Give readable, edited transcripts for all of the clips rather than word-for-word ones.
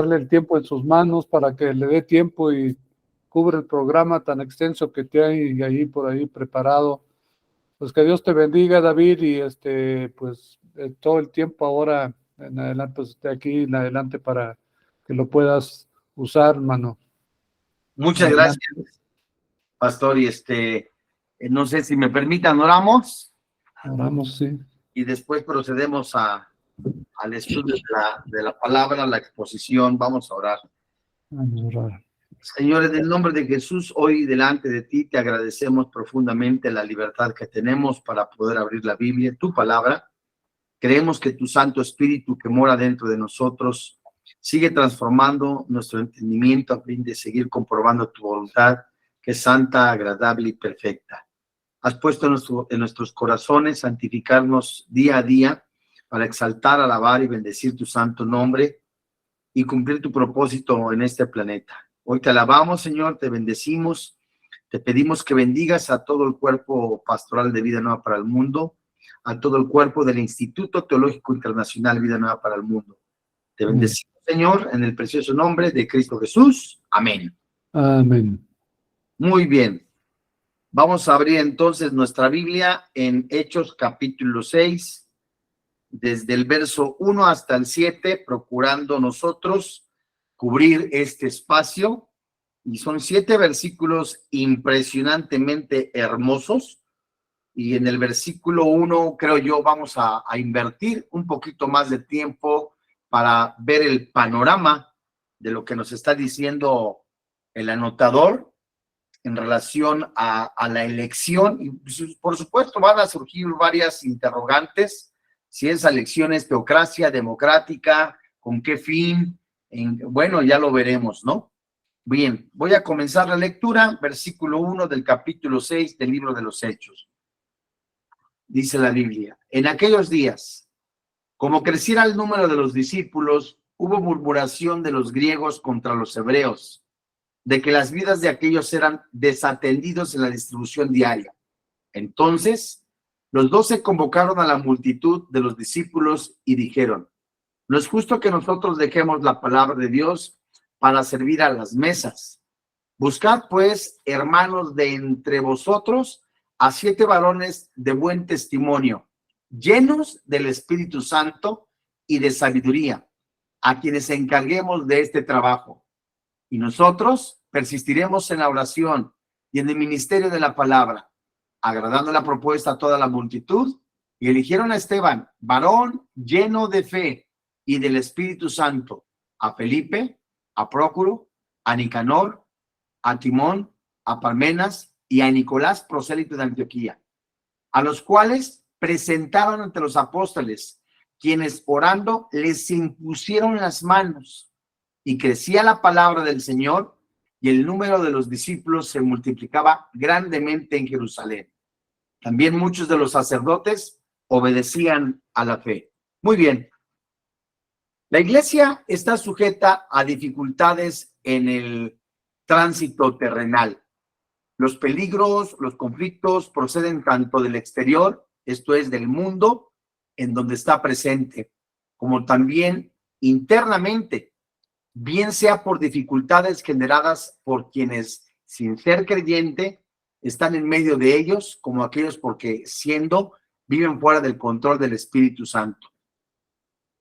darle el tiempo en sus manos para que le dé tiempo y cubre el programa tan extenso que tiene ahí por ahí preparado. Pues que Dios te bendiga, David, y pues todo el tiempo ahora en adelante, pues de aquí en adelante para que lo puedas usar, hermano. Muchas gracias, pastor, y no sé si me permitan, oramos. Oramos, sí. Y después procedemos al estudio de la palabra, la exposición. Vamos a orar. Vamos a orar. Señor, en el nombre de Jesús, hoy delante de ti te agradecemos profundamente la libertad que tenemos para poder abrir la Biblia, tu palabra. Creemos que tu Santo Espíritu que mora dentro de nosotros sigue transformando nuestro entendimiento a fin de seguir comprobando tu voluntad, que es santa, agradable y perfecta. Has puesto en nuestros corazones santificarnos día a día para exaltar, alabar y bendecir tu santo nombre y cumplir tu propósito en este planeta. Hoy te alabamos, Señor, te bendecimos, te pedimos que bendigas a todo el cuerpo pastoral de Vida Nueva para el Mundo, a todo el cuerpo del Instituto Teológico Internacional Vida Nueva para el Mundo. Te bendecimos, Señor, en el precioso nombre de Cristo Jesús. Amén. Amén. Muy bien. Vamos a abrir entonces nuestra Biblia en Hechos capítulo 6, desde el verso 1 hasta el 7, procurando nosotros cubrir este espacio. Y son 7 versículos impresionantemente hermosos. Y en el versículo 1, creo yo, vamos a invertir un poquito más de tiempo para ver el panorama de lo que nos está diciendo el anotador en relación a la elección. Y por supuesto van a surgir varias interrogantes, si esa elección es teocracia, democrática, con qué fin, bueno, ya lo veremos, ¿no? Bien, voy a comenzar la lectura, versículo 1 del capítulo 6 del libro de los Hechos. Dice la Biblia: en aquellos días, como creciera el número de los discípulos, hubo murmuración de los griegos contra los hebreos, de que las vidas de aquellos eran desatendidos en la distribución diaria. Entonces, los 12 convocaron a la multitud de los discípulos y dijeron: no es justo que nosotros dejemos la palabra de Dios para servir a las mesas. Buscad, pues, hermanos, de entre vosotros a 7 varones de buen testimonio, llenos del Espíritu Santo y de sabiduría, a quienes encarguemos de este trabajo. Y nosotros persistiremos en la oración y en el ministerio de la palabra, agradando la propuesta a toda la multitud. Y eligieron a Esteban, varón lleno de fe y del Espíritu Santo, a Felipe, a Prócoro, a Nicanor, a Timón, a Parmenas y a Nicolás, prosélito de Antioquía, a los cuales presentaron ante los apóstoles, quienes orando les impusieron las manos, y crecía la palabra del Señor, y el número de los discípulos se multiplicaba grandemente en Jerusalén. También muchos de los sacerdotes obedecían a la fe. Muy bien. La iglesia está sujeta a dificultades en el tránsito terrenal. Los peligros, los conflictos proceden tanto del exterior, esto es del mundo en donde está presente, como también internamente, bien sea por dificultades generadas por quienes, sin ser creyente, están en medio de ellos, como aquellos porque siendo, viven fuera del control del Espíritu Santo.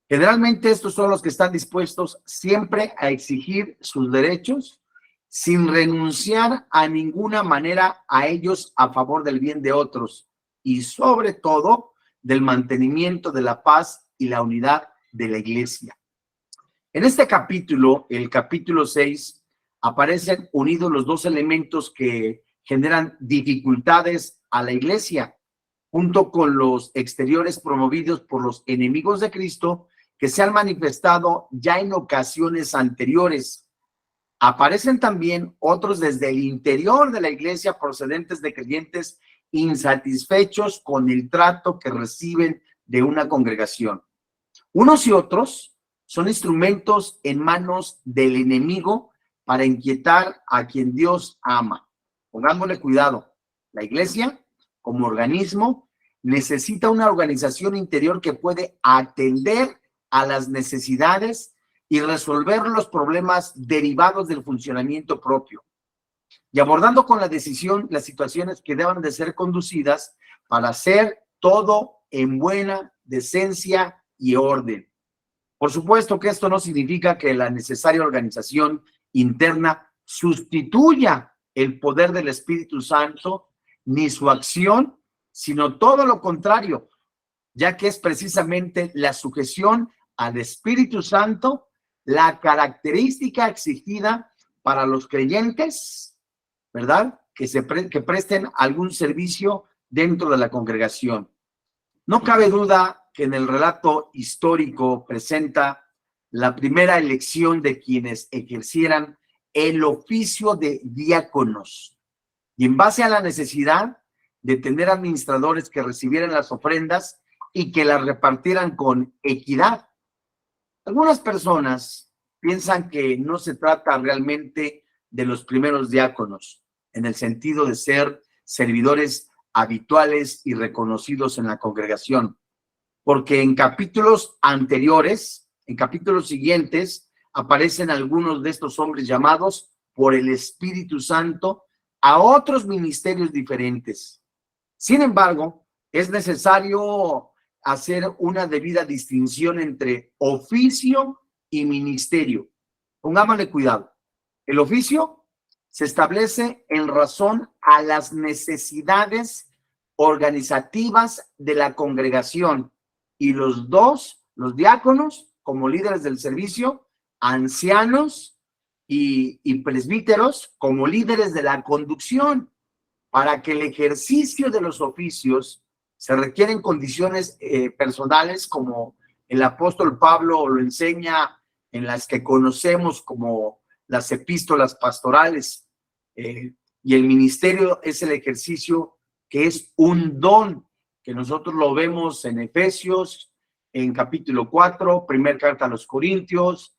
Generalmente estos son los que están dispuestos siempre a exigir sus derechos sin renunciar a ninguna manera a ellos a favor del bien de otros y sobre todo del mantenimiento de la paz y la unidad de la iglesia. En este capítulo, el capítulo 6, aparecen unidos los 2 elementos que generan dificultades a la iglesia, junto con los exteriores promovidos por los enemigos de Cristo que se han manifestado ya en ocasiones anteriores. Aparecen también otros desde el interior de la iglesia procedentes de creyentes insatisfechos con el trato que reciben de una congregación. Unos y otros son instrumentos en manos del enemigo para inquietar a quien Dios ama. Pongámosle cuidado. La iglesia, como organismo, necesita una organización interior que puede atender a las necesidades y resolver los problemas derivados del funcionamiento propio, y abordando con la decisión las situaciones que deban de ser conducidas para hacer todo en buena decencia y orden. Por supuesto que esto no significa que la necesaria organización interna sustituya el poder del Espíritu Santo ni su acción, sino todo lo contrario, ya que es precisamente la sujeción al Espíritu Santo la característica exigida para los creyentes, ¿verdad? Que presten algún servicio dentro de la congregación. No cabe duda que en el relato histórico presenta la primera elección de quienes ejercieran el oficio de diáconos, y en base a la necesidad de tener administradores que recibieran las ofrendas y que las repartieran con equidad. Algunas personas piensan que no se trata realmente de los primeros diáconos, en el sentido de ser servidores habituales y reconocidos en la congregación, porque en capítulos anteriores, en capítulos siguientes, aparecen algunos de estos hombres llamados por el Espíritu Santo a otros ministerios diferentes. Sin embargo, es necesario hacer una debida distinción entre oficio y ministerio. Pongámosle cuidado. El oficio se establece en razón a las necesidades organizativas de la congregación, y los diáconos, como líderes del servicio, ancianos y presbíteros, como líderes de la conducción. Para que el ejercicio de los oficios se requieren condiciones personales, como el apóstol Pablo lo enseña en las que conocemos como las epístolas pastorales, y el ministerio es el ejercicio que es un don, que nosotros lo vemos en Efesios, en capítulo 4, primera carta a los Corintios,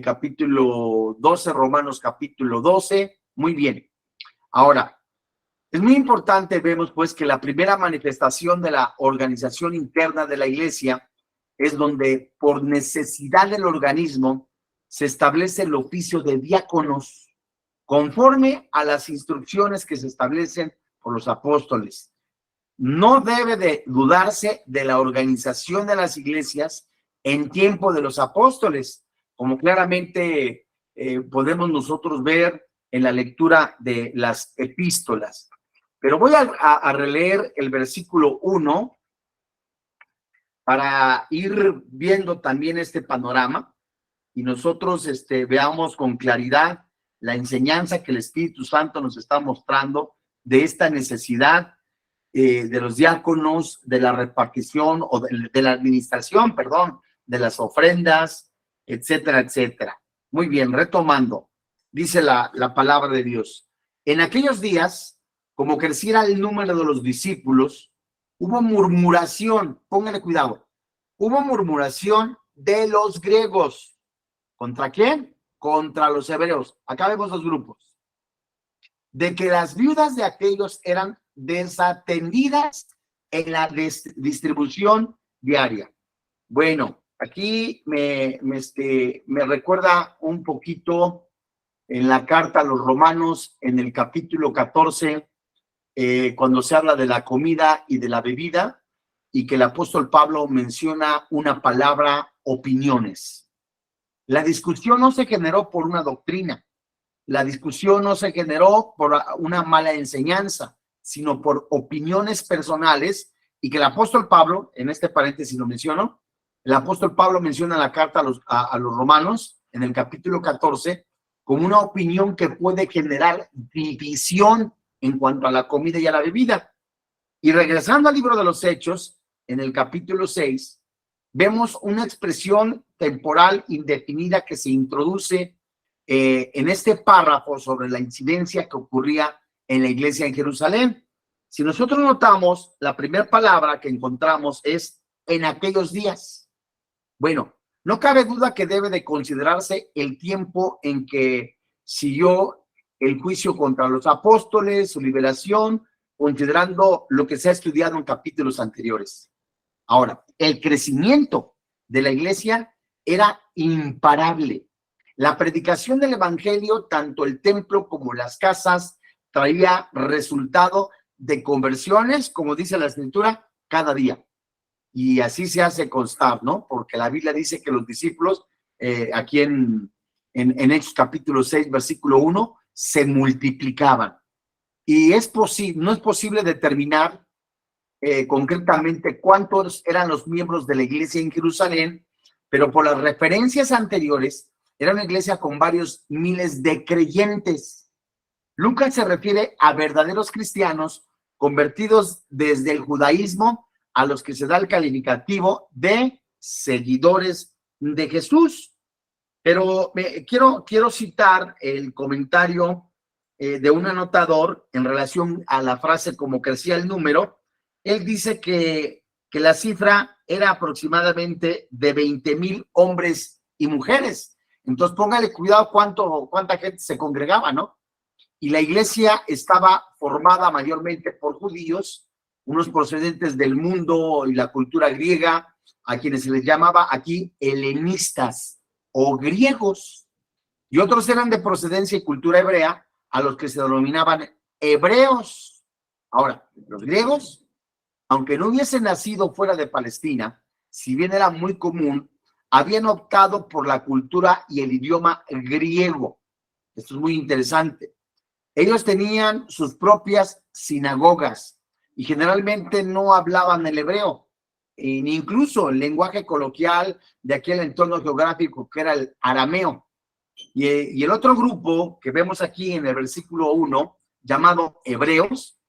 capítulo 12, Romanos capítulo 12, muy bien. Ahora, es muy importante, vemos pues que la primera manifestación de la organización interna de la iglesia es donde por necesidad del organismo se establece el oficio de diáconos conforme a las instrucciones que se establecen por los apóstoles. No debe de dudarse de la organización de las iglesias en tiempo de los apóstoles, como claramente podemos nosotros ver en la lectura de las epístolas. Pero voy a releer el versículo 1 para ir viendo también este panorama y nosotros veamos con claridad la enseñanza que el Espíritu Santo nos está mostrando de esta necesidad de los diáconos, de la repartición o de la administración, perdón, de las ofrendas, etcétera, etcétera. Muy bien, retomando, dice la palabra de Dios. En aquellos días, como creciera el número de los discípulos, hubo murmuración, póngale cuidado, hubo murmuración de los griegos. ¿Contra quién? Contra los hebreos. Acá vemos dos grupos. De que las viudas de aquellos eran desatendidas en la distribución diaria. Bueno, aquí me recuerda un poquito en la carta a los Romanos, en el capítulo 14, cuando se habla de la comida y de la bebida, y que el apóstol Pablo menciona una palabra, opiniones. La discusión no se generó por una doctrina, la discusión no se generó por una mala enseñanza, sino por opiniones personales, y que el apóstol Pablo, en este paréntesis lo menciono, el apóstol Pablo menciona la carta a los Romanos, en el capítulo 14, como una opinión que puede generar división en cuanto a la comida y a la bebida. Y regresando al libro de los Hechos, en el capítulo 6, vemos una expresión temporal indefinida que se introduce en este párrafo sobre la incidencia que ocurría en la iglesia en Jerusalén. Si nosotros notamos, la primera palabra que encontramos es en aquellos días. Bueno, no cabe duda que debe de considerarse el tiempo en que siguió el juicio contra los apóstoles, su liberación, considerando lo que se ha estudiado en capítulos anteriores. Ahora, el crecimiento de la iglesia era imparable. La predicación del evangelio, tanto el templo como las casas, traía resultado de conversiones, como dice la escritura, cada día. Y así se hace constar, ¿no? Porque la Biblia dice que los discípulos, aquí en Hechos capítulo 6, versículo 1, se multiplicaban. Y no es posible determinar concretamente cuántos eran los miembros de la iglesia en Jerusalén, pero por las referencias anteriores, era una iglesia con varios miles de creyentes. Lucas se refiere a verdaderos cristianos convertidos desde el judaísmo a los que se da el calificativo de seguidores de Jesús. Pero quiero citar el comentario de un anotador en relación a la frase como crecía el número. Él dice que la cifra era aproximadamente de 20,000 hombres y mujeres. Entonces póngale cuidado cuánta gente se congregaba, ¿no? Y la iglesia estaba formada mayormente por judíos, unos procedentes del mundo y la cultura griega, a quienes se les llamaba aquí helenistas o griegos, y otros eran de procedencia y cultura hebrea, a los que se denominaban hebreos. Ahora, los griegos, aunque no hubiesen nacido fuera de Palestina, si bien era muy común, habían optado por la cultura y el idioma griego. Esto es muy interesante. Ellos tenían sus propias sinagogas y generalmente no hablaban el hebreo, ni incluso el lenguaje coloquial de aquel entorno geográfico que era el arameo. Y el otro grupo que vemos aquí en el versículo 1, llamado hebreos,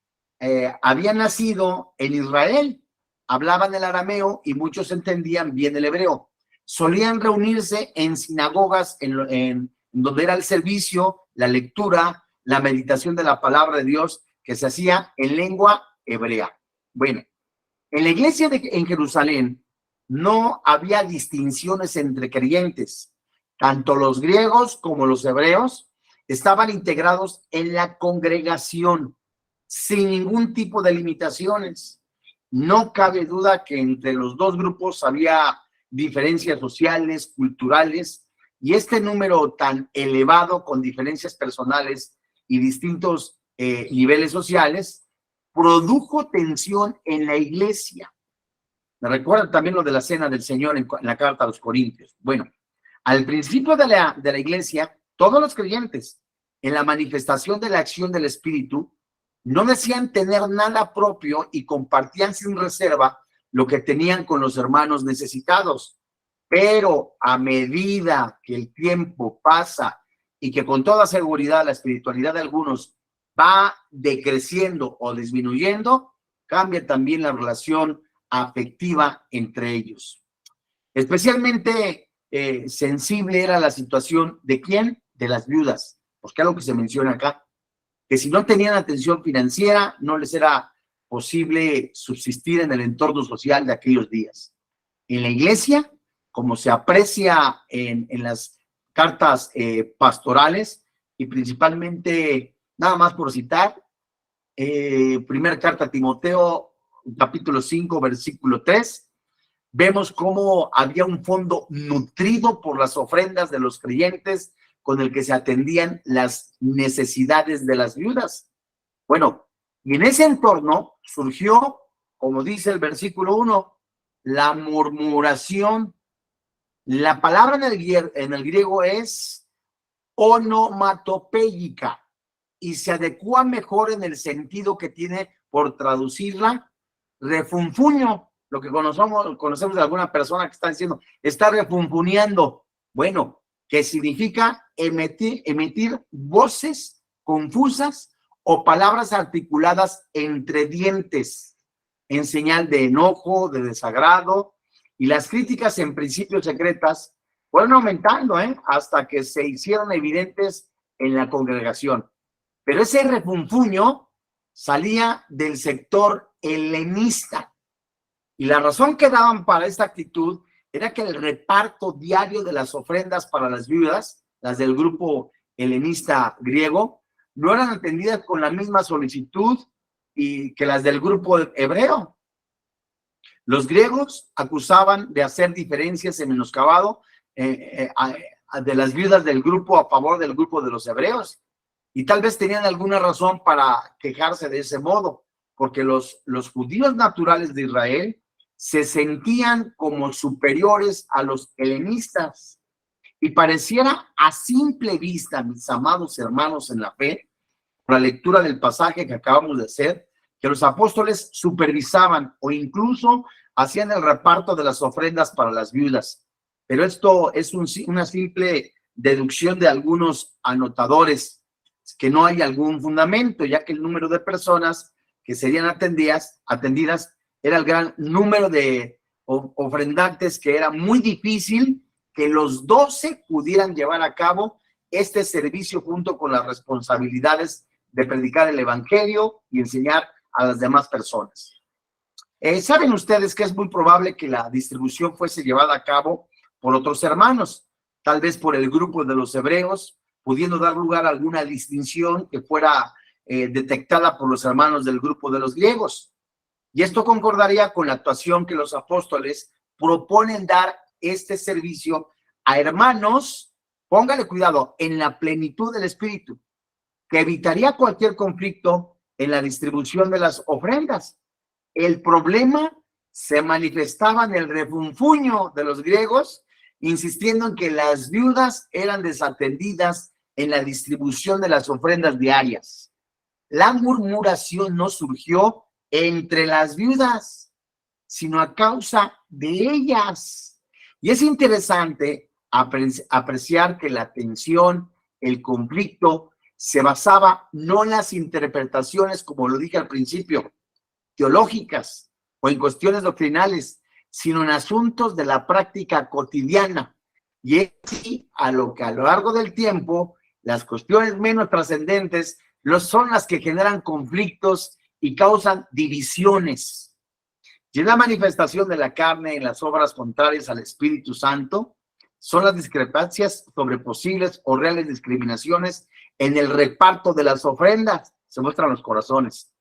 habían nacido en Israel, hablaban el arameo y muchos entendían bien el hebreo. Solían reunirse en sinagogas en donde era el servicio, la lectura, la meditación de la palabra de Dios que se hacía en lengua hebrea. Bueno, en la iglesia en Jerusalén no había distinciones entre creyentes. Tanto los griegos como los hebreos estaban integrados en la congregación sin ningún tipo de limitaciones. No cabe duda que entre los dos grupos había diferencias sociales, culturales, y este número tan elevado con diferencias personales y distintos niveles sociales produjo tensión en la iglesia. Me recuerda también lo de la cena del Señor en la carta a los Corintios. Bueno, al principio de la iglesia, todos los creyentes, en la manifestación de la acción del Espíritu, no decían tener nada propio y compartían sin reserva lo que tenían con los hermanos necesitados. Pero a medida que el tiempo pasa y que con toda seguridad la espiritualidad de algunos va decreciendo o disminuyendo, cambia también la relación afectiva entre ellos. Especialmente sensible era la situación de ¿quién? De las viudas, porque es lo que se menciona acá, que si no tenían atención financiera, no les era posible subsistir en el entorno social de aquellos días. En la iglesia, como se aprecia en las cartas pastorales, y principalmente, nada más por citar, primera carta a Timoteo, capítulo 5, versículo 3, vemos cómo había un fondo nutrido por las ofrendas de los creyentes con el que se atendían las necesidades de las viudas. Bueno, y en ese entorno surgió, como dice el versículo 1, la murmuración. La palabra en el griego es onomatopéyica y se adecua mejor en el sentido que tiene por traducirla refunfuño, lo que conocemos de alguna persona que está diciendo, está refunfuneando. Bueno, que significa emitir voces confusas o palabras articuladas entre dientes en señal de enojo, de desagrado, y las críticas en principio secretas fueron aumentando hasta que se hicieron evidentes en la congregación. Pero ese refunfuño salía del sector helenista. Y la razón que daban para esta actitud era que el reparto diario de las ofrendas para las viudas, las del grupo helenista griego, no eran atendidas con la misma solicitud y que las del grupo hebreo. Los griegos acusaban de hacer diferencias en menoscabado de las viudas del grupo a favor del grupo de los hebreos. Y tal vez tenían alguna razón para quejarse de ese modo, porque los judíos naturales de Israel se sentían como superiores a los helenistas. Y pareciera a simple vista, mis amados hermanos en la fe, por la lectura del pasaje que acabamos de hacer, que los apóstoles supervisaban o incluso hacían el reparto de las ofrendas para las viudas. Pero esto es una simple deducción de algunos anotadores, que no hay algún fundamento, ya que el número de personas que serían atendidas era el gran número de ofrendantes, que era muy difícil que los 12 pudieran llevar a cabo este servicio junto con las responsabilidades de predicar el evangelio y enseñar a las demás personas. Saben ustedes que es muy probable que la distribución fuese llevada a cabo por otros hermanos, tal vez por el grupo de los hebreos, pudiendo dar lugar a alguna distinción que fuera detectada por los hermanos del grupo de los griegos. Y esto concordaría con la actuación que los apóstoles proponen dar este servicio a hermanos, póngale cuidado, en la plenitud del Espíritu, que evitaría cualquier conflicto en la distribución de las ofrendas. El problema se manifestaba en el refunfuño de los griegos, insistiendo en que las viudas eran desatendidas en la distribución de las ofrendas diarias. La murmuración no surgió entre las viudas, sino a causa de ellas. Y es interesante apreciar que la tensión, el conflicto, se basaba no en las interpretaciones, como lo dije al principio, teológicas o en cuestiones doctrinales, sino en asuntos de la práctica cotidiana. Y es así a lo que a lo largo del tiempo, las cuestiones menos trascendentes son las que generan conflictos y causan divisiones. Y es la manifestación de la carne en las obras contrarias al Espíritu Santo, son las discrepancias sobre posibles o reales discriminaciones en el reparto de las ofrendas, se muestran los corazones.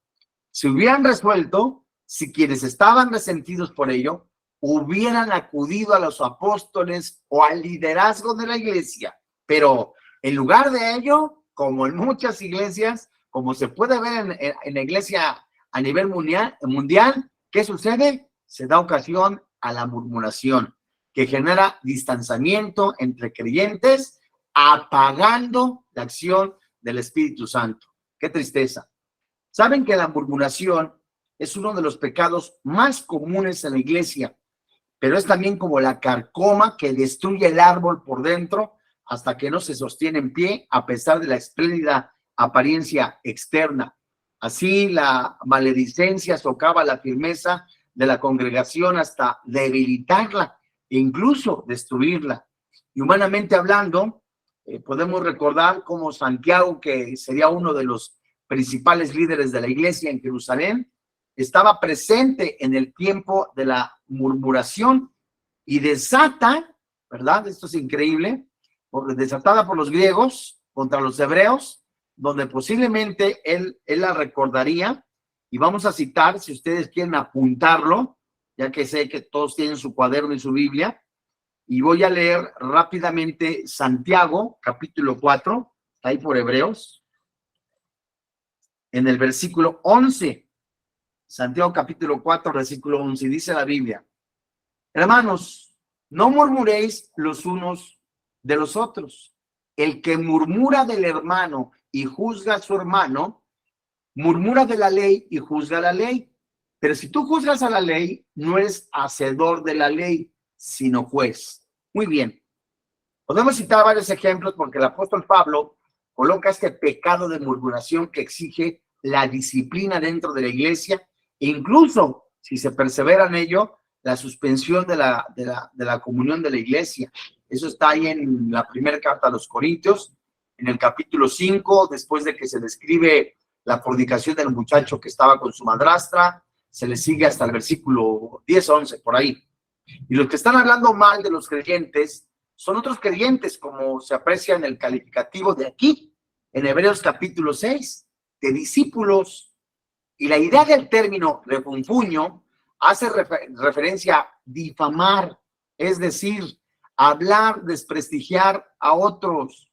Si hubieran resuelto, si quienes estaban resentidos por ello, hubieran acudido a los apóstoles o al liderazgo de la iglesia, pero en lugar de ello, como en muchas iglesias, como se puede ver en la iglesia a nivel mundial, ¿qué sucede? Se da ocasión a la murmuración, que genera distanciamiento entre creyentes, apagando la acción del Espíritu Santo. ¡Qué tristeza! Saben que la murmuración es uno de los pecados más comunes en la iglesia, pero es también como la carcoma que destruye el árbol por dentro hasta que no se sostiene en pie a pesar de la espléndida apariencia externa. Así la maledicencia socava la firmeza de la congregación hasta debilitarla e incluso destruirla. Y humanamente hablando, podemos recordar cómo Santiago, que sería uno de los principales líderes de la iglesia en Jerusalén, estaba presente en el tiempo de la murmuración y desata, ¿verdad? Esto es increíble, desatada por los griegos contra los hebreos, donde posiblemente él la recordaría, y vamos a citar, si ustedes quieren apuntarlo, ya que sé que todos tienen su cuaderno y su Biblia, y voy a leer rápidamente Santiago, capítulo 4, ahí por Hebreos, en el versículo 11. Santiago capítulo 4, versículo 11, dice la Biblia: hermanos, no murmuréis los unos de los otros. El que murmura del hermano y juzga a su hermano, murmura de la ley y juzga la ley. Pero si tú juzgas a la ley, no eres hacedor de la ley, sino juez. Muy bien. Podemos citar varios ejemplos porque el apóstol Pablo coloca este pecado de murmuración que exige la disciplina dentro de la iglesia, e incluso, si se persevera en ello, la suspensión de la comunión de la iglesia. Eso está ahí en la primera carta a los Corintios, en el capítulo 5, después de que se describe la fornicación del muchacho que estaba con su madrastra, se le sigue hasta el versículo 10, 11, por ahí. Y los que están hablando mal de los creyentes son otros creyentes, como se aprecia en el calificativo de aquí, en Hebreos capítulo 6, de discípulos. Y la idea del término refunfuño hace referencia a difamar, es decir, hablar, desprestigiar a otros.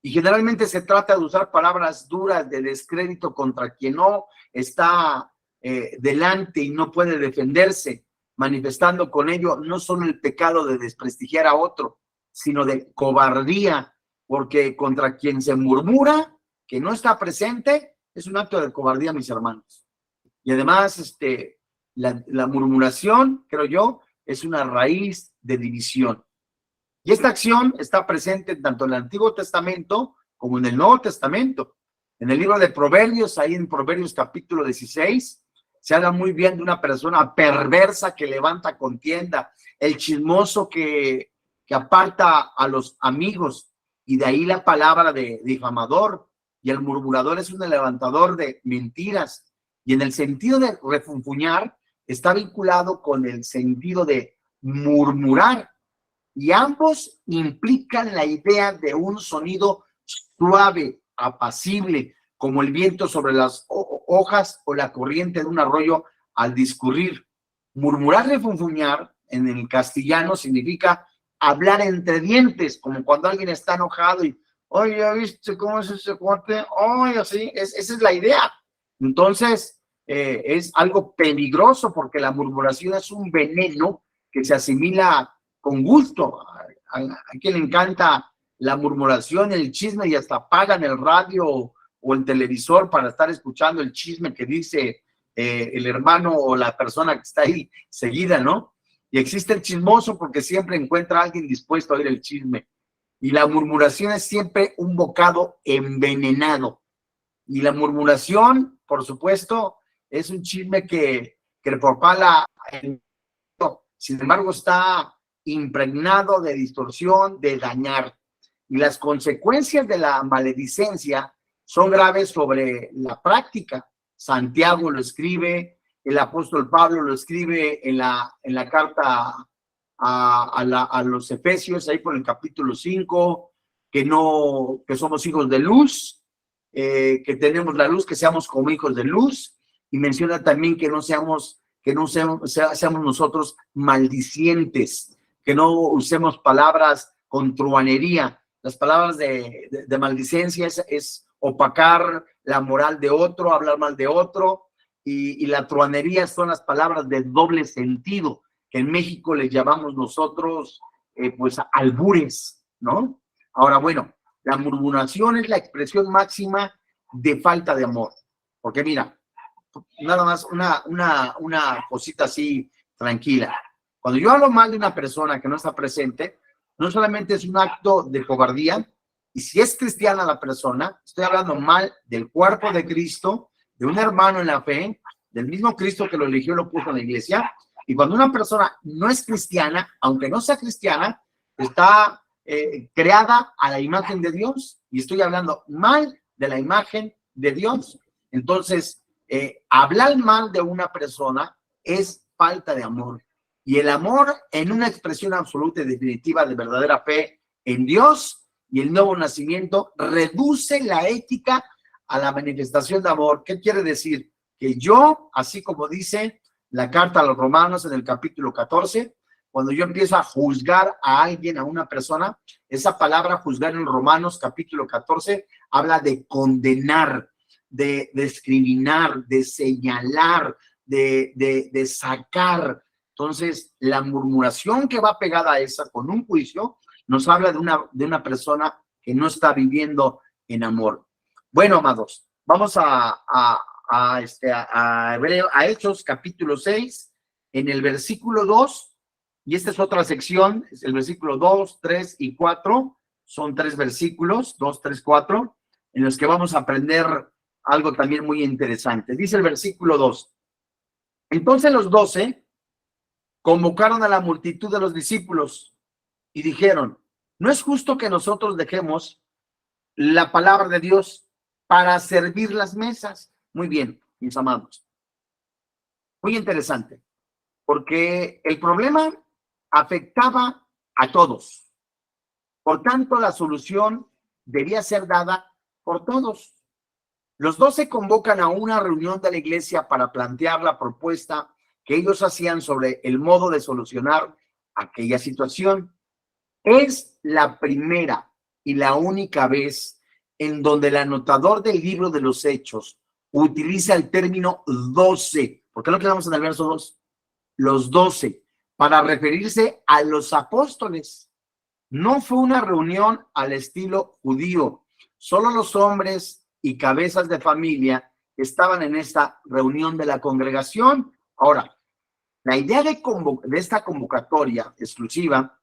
Y generalmente se trata de usar palabras duras de descrédito contra quien no está delante y no puede defenderse, manifestando con ello no solo el pecado de desprestigiar a otro, sino de cobardía, porque contra quien se murmura, que no está presente, es un acto de cobardía, mis hermanos. Y además, la murmuración, creo yo, es una raíz de división. Y esta acción está presente tanto en el Antiguo Testamento como en el Nuevo Testamento. En el libro de Proverbios, ahí en Proverbios capítulo 16, se habla muy bien de una persona perversa que levanta contienda, el chismoso que aparta a los amigos, y de ahí la palabra de difamador, y el murmurador es un levantador de mentiras. Y en el sentido de refunfuñar está vinculado con el sentido de murmurar. Y ambos implican la idea de un sonido suave, apacible, como el viento sobre las hojas o la corriente de un arroyo al discurrir. Murmurar, refunfuñar, en el castellano significa hablar entre dientes, como cuando alguien está enojado y, oye, ¿ya viste cómo es ese cuate? Oye, así, esa es la idea. Entonces, es algo peligroso porque la murmuración es un veneno que se asimila con gusto. A quien le encanta la murmuración, el chisme, y hasta apagan el radio o el televisor para estar escuchando el chisme que dice el hermano o la persona que está ahí seguida, ¿no? Y existe el chismoso porque siempre encuentra a alguien dispuesto a oír el chisme. Y la murmuración es siempre un bocado envenenado. Y la murmuración, por supuesto, es un chisme que propala. Sin embargo, está impregnado de distorsión, de dañar. Y las consecuencias de la maledicencia son graves sobre la práctica. Santiago lo escribe, el apóstol Pablo lo escribe en la carta a los Efesios, ahí por el capítulo 5, que somos hijos de luz, que tenemos la luz, que seamos como hijos de luz, y menciona también que no seamos nosotros maldicientes, que no usemos palabras con truanería. Las palabras de maldicencia es opacar la moral de otro, hablar mal de otro, y la truanería son las palabras de doble sentido, que en México les llamamos nosotros, pues, albures, ¿no? Ahora, bueno, la murmuración es la expresión máxima de falta de amor, porque mira, nada más una cosita así tranquila. Cuando yo hablo mal de una persona que no está presente, no solamente es un acto de cobardía, y si es cristiana la persona, estoy hablando mal del cuerpo de Cristo, de un hermano en la fe, del mismo Cristo que lo eligió y lo puso en la iglesia. Y cuando una persona no es cristiana, aunque no sea cristiana, está creada a la imagen de Dios, y estoy hablando mal de la imagen de Dios. Entonces, hablar mal de una persona es falta de amor. Y el amor, en una expresión absoluta y definitiva de verdadera fe en Dios y el nuevo nacimiento, reduce la ética a la manifestación de amor. ¿Qué quiere decir? Que yo, así como dice la carta a los Romanos en el capítulo 14, cuando yo empiezo a juzgar a alguien, a una persona, esa palabra juzgar en Romanos capítulo 14 habla de condenar, de discriminar, de señalar, de sacar. Entonces, la murmuración que va pegada a esa con un juicio nos habla de una persona que no está viviendo en amor. Bueno, amados, vamos a Hechos capítulo 6, en el versículo 2, y esta es otra sección, es el versículo 2, 3 y 4, son 3 versículos, 2, 3, 4, en los que vamos a aprender algo también muy interesante. Dice el versículo 2, entonces los 12 convocaron a la multitud de los discípulos y dijeron, no es justo que nosotros dejemos la palabra de Dios para servir las mesas. Muy bien, mis amados. Muy interesante, porque el problema afectaba a todos. Por tanto, la solución debía ser dada por todos. Los 12 convocan a una reunión de la iglesia para plantear la propuesta que ellos hacían sobre el modo de solucionar aquella situación. Es la primera y la única vez en donde el anotador del libro de los Hechos utiliza el término 12. ¿Por qué lo quedamos en el verso 2? Los 12, para referirse a los apóstoles. No fue una reunión al estilo judío. Solo los hombres y cabezas de familia estaban en esta reunión de la congregación. Ahora, la idea de esta convocatoria exclusiva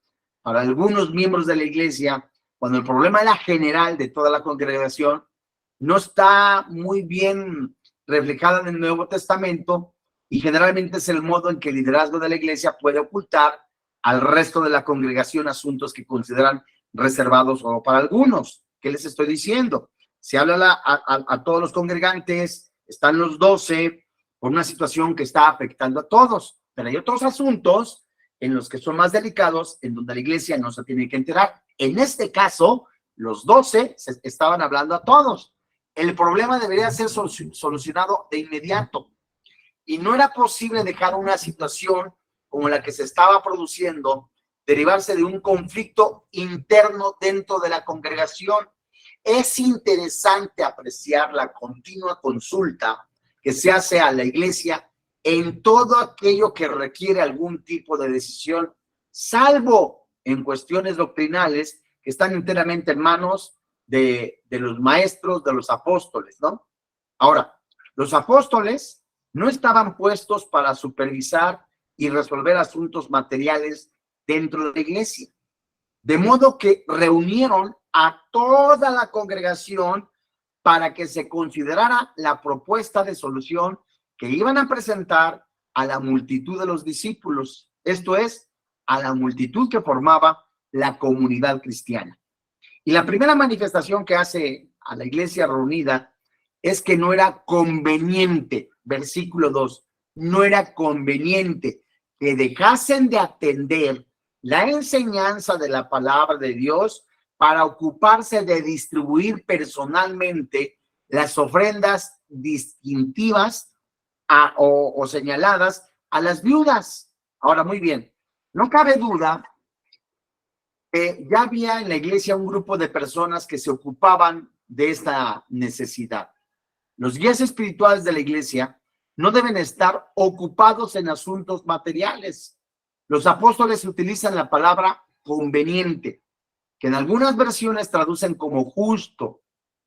para algunos miembros de la iglesia, cuando el problema era general de toda la congregación, no está muy bien reflejada en el Nuevo Testamento, y generalmente es el modo en que el liderazgo de la iglesia puede ocultar al resto de la congregación asuntos que consideran reservados solo para algunos. ¿Qué les estoy diciendo? Se habla a todos los congregantes, están los 12, por una situación que está afectando a todos, pero hay otros asuntos en los que son más delicados, en donde la iglesia no se tiene que enterar. En este caso, los 12 se estaban hablando a todos. El problema debería ser solucionado de inmediato, y no era posible dejar una situación como la que se estaba produciendo derivarse de un conflicto interno dentro de la congregación. Es interesante apreciar la continua consulta que se hace a la iglesia en todo aquello que requiere algún tipo de decisión, salvo en cuestiones doctrinales que están enteramente en manos de los maestros, de los apóstoles, ¿no? Ahora, los apóstoles no estaban puestos para supervisar y resolver asuntos materiales dentro de la iglesia, de modo que reunieron a toda la congregación para que se considerara la propuesta de solución que iban a presentar a la multitud de los discípulos, esto es, a la multitud que formaba la comunidad cristiana. Y la primera manifestación que hace a la iglesia reunida es que no era conveniente, versículo 2, no era conveniente que dejasen de atender la enseñanza de la palabra de Dios para ocuparse de distribuir personalmente las ofrendas distintivas o señaladas a las viudas. Ahora, muy bien, no cabe duda que ya había en la iglesia un grupo de personas que se ocupaban de esta necesidad. Los guías espirituales de la iglesia no deben estar ocupados en asuntos materiales. Los apóstoles utilizan la palabra conveniente, que en algunas versiones traducen como justo,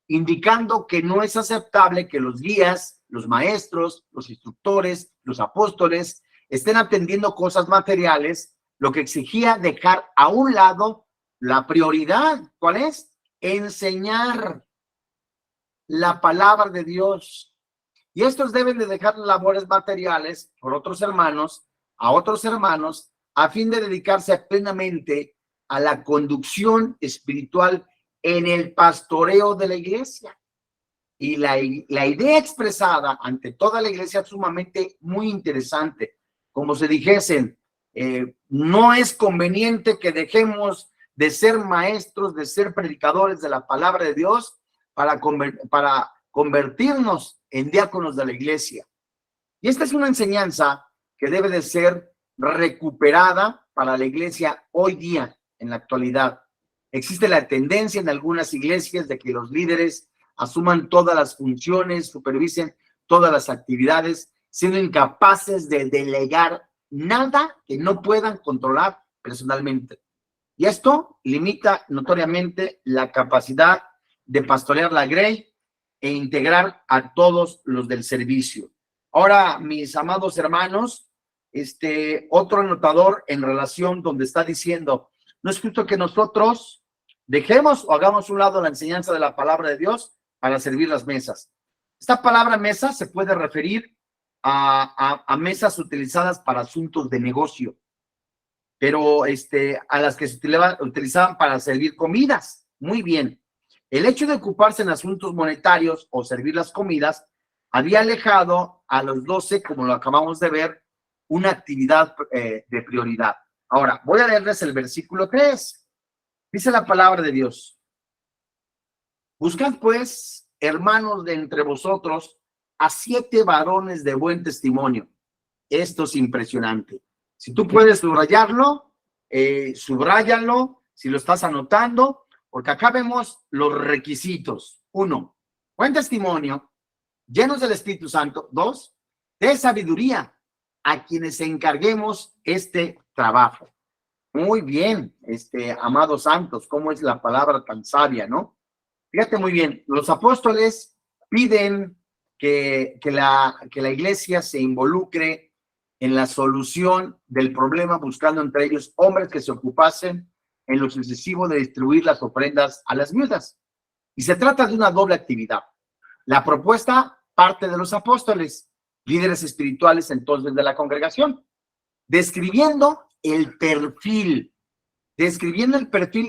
indicando que no es aceptable que los guías, los maestros, los instructores, los apóstoles estén atendiendo cosas materiales, lo que exigía dejar a un lado la prioridad. ¿Cuál es? Enseñar la palabra de Dios. Y estos deben de dejar labores materiales por otros hermanos, a otros hermanos, a fin de dedicarse plenamente a la conducción espiritual en el pastoreo de la iglesia. Y la idea expresada ante toda la iglesia es sumamente muy interesante. Como se dijesen, no es conveniente que dejemos de ser maestros, de ser predicadores de la palabra de Dios para convertirnos en diáconos de la iglesia. Y esta es una enseñanza que debe de ser recuperada para la iglesia hoy día, en la actualidad. Existe la tendencia en algunas iglesias de que los líderes asuman todas las funciones, supervisen todas las actividades, siendo incapaces de delegar nada que no puedan controlar personalmente. Y esto limita notoriamente la capacidad de pastorear la grey e integrar a todos los del servicio. Ahora, mis amados hermanos, otro anotador en relación donde está diciendo, no es justo que nosotros dejemos o hagamos un lado la enseñanza de la palabra de Dios para servir las mesas. Esta palabra mesa se puede referir a mesas utilizadas para asuntos de negocio, pero a las que se utilizaban para servir comidas. Muy bien. El hecho de ocuparse en asuntos monetarios o servir las comidas había alejado a los 12, como lo acabamos de ver, una actividad de prioridad. Ahora, voy a leerles el versículo 3. Dice la palabra de Dios. Buscad pues, hermanos de entre vosotros, a 7 varones de buen testimonio. Esto es impresionante. Si tú puedes subrayarlo, subráyalo. si lo estás anotando, porque acá vemos los requisitos. 1, buen testimonio, llenos del Espíritu Santo. 2, de sabiduría a quienes encarguemos este trabajo. Muy bien, amados santos, cómo es la palabra tan sabia, ¿no? Fíjate muy bien, los apóstoles piden que la iglesia se involucre en la solución del problema, buscando entre ellos hombres que se ocupasen en lo sucesivo de distribuir las ofrendas a las viudas. Y se trata de una doble actividad. La propuesta parte de los apóstoles, líderes espirituales entonces de la congregación, describiendo el perfil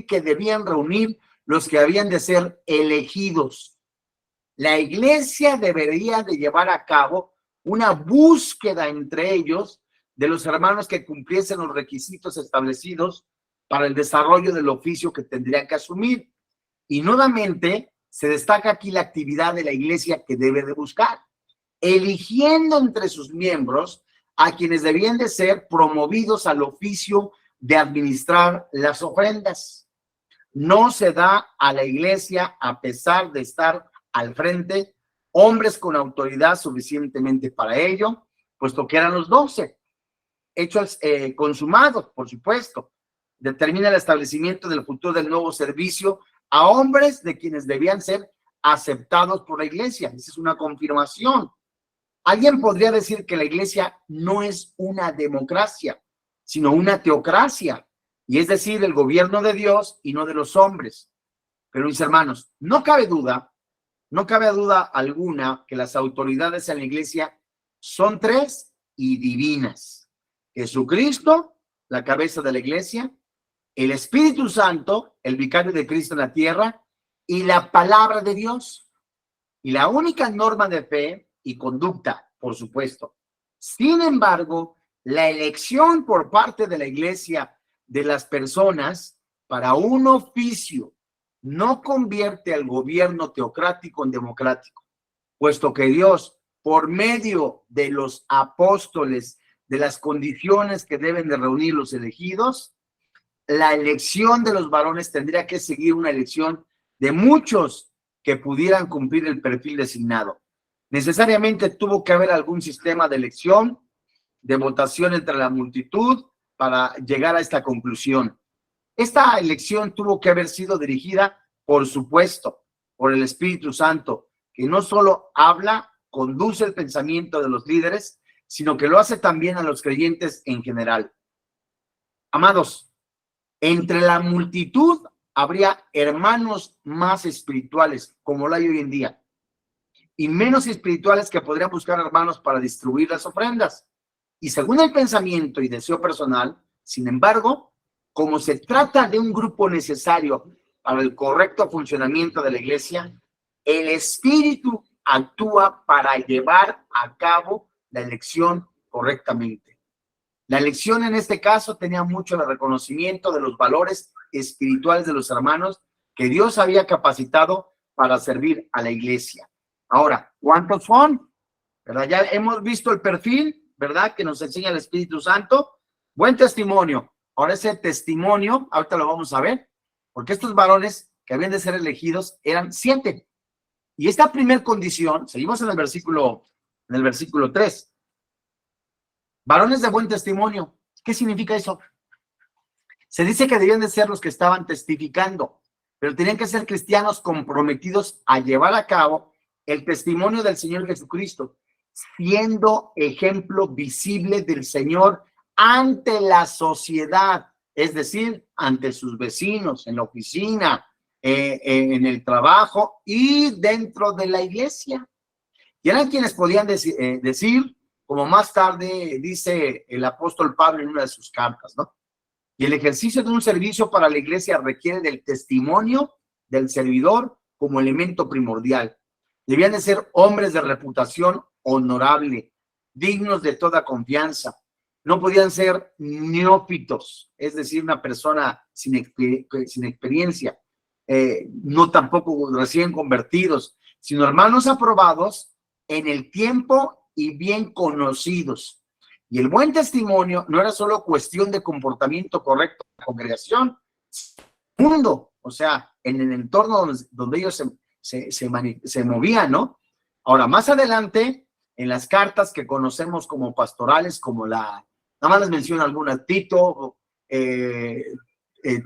que debían reunir los que habían de ser elegidos. La iglesia debería de llevar a cabo una búsqueda entre ellos de los hermanos que cumpliesen los requisitos establecidos para el desarrollo del oficio que tendrían que asumir. Y nuevamente se destaca aquí la actividad de la iglesia que debe de buscar, eligiendo entre sus miembros a quienes debían de ser promovidos al oficio de administrar las ofrendas. No se da a la iglesia, a pesar de estar al frente, hombres con autoridad suficientemente para ello, puesto que eran los 12, hechos consumados, por supuesto. Determina el establecimiento del futuro del nuevo servicio a hombres de quienes debían ser aceptados por la iglesia. Esa es una confirmación. Alguien podría decir que la iglesia no es una democracia, sino una teocracia, y es decir, el gobierno de Dios y no de los hombres. Pero mis hermanos, no cabe duda alguna que las autoridades en la iglesia son 3 y divinas. Jesucristo, la cabeza de la iglesia, el Espíritu Santo, el vicario de Cristo en la tierra, y la palabra de Dios. Y la única norma de fe y conducta, por supuesto. Sin embargo, la elección por parte de la iglesia de las personas para un oficio no convierte al gobierno teocrático en democrático, puesto que Dios, por medio de los apóstoles, de las condiciones que deben de reunir los elegidos, la elección de los varones tendría que seguir una elección de muchos que pudieran cumplir el perfil designado. Necesariamente tuvo que haber algún sistema de elección, de votación entre la multitud para llegar a esta conclusión. Esta elección tuvo que haber sido dirigida, por supuesto, por el Espíritu Santo, que no solo habla, conduce el pensamiento de los líderes, sino que lo hace también a los creyentes en general. Amados, entre la multitud habría hermanos más espirituales, como lo hay hoy en día, y menos espirituales que podrían buscar hermanos para distribuir las ofrendas. Y según el pensamiento y deseo personal, sin embargo, como se trata de un grupo necesario para el correcto funcionamiento de la iglesia, el Espíritu actúa para llevar a cabo la elección correctamente. La elección en este caso tenía mucho el reconocimiento de los valores espirituales de los hermanos que Dios había capacitado para servir a la iglesia. Ahora, ¿cuántos son? ¿Verdad? Ya hemos visto el perfil, ¿verdad? Que nos enseña el Espíritu Santo. Buen testimonio. Ahora ese testimonio, ahorita lo vamos a ver, porque estos varones que habían de ser elegidos eran 7. Y esta primera condición, seguimos en el versículo 3. Varones de buen testimonio. ¿Qué significa eso? Se dice que debían de ser los que estaban testificando, pero tenían que ser cristianos comprometidos a llevar a cabo el testimonio del Señor Jesucristo, siendo ejemplo visible del Señor ante la sociedad, es decir, ante sus vecinos, en la oficina, en el trabajo y dentro de la iglesia. Y eran quienes podían decir, como más tarde dice el apóstol Pablo en una de sus cartas, ¿no? Y el ejercicio de un servicio para la iglesia requiere del testimonio del servidor como elemento primordial. Debían de ser hombres de reputación honorable, dignos de toda confianza. No podían ser neófitos, es decir, una persona sin experiencia, no tampoco recién convertidos, sino hermanos aprobados en el tiempo y bien conocidos. Y el buen testimonio no era solo cuestión de comportamiento correcto de la congregación, mundo, o sea, en el entorno donde ellos se movían, ¿no? Ahora, más adelante, en las cartas que conocemos como pastorales, como nada más les menciono algunas, Tito,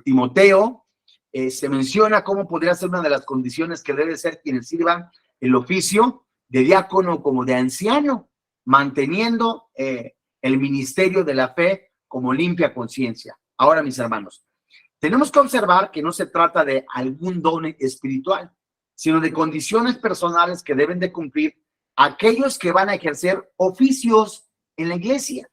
Timoteo, se menciona cómo podría ser una de las condiciones que debe ser quienes sirvan el oficio de diácono como de anciano, manteniendo el ministerio de la fe como limpia conciencia. Ahora, mis hermanos, tenemos que observar que no se trata de algún don espiritual, sino de condiciones personales que deben de cumplir aquellos que van a ejercer oficios en la iglesia.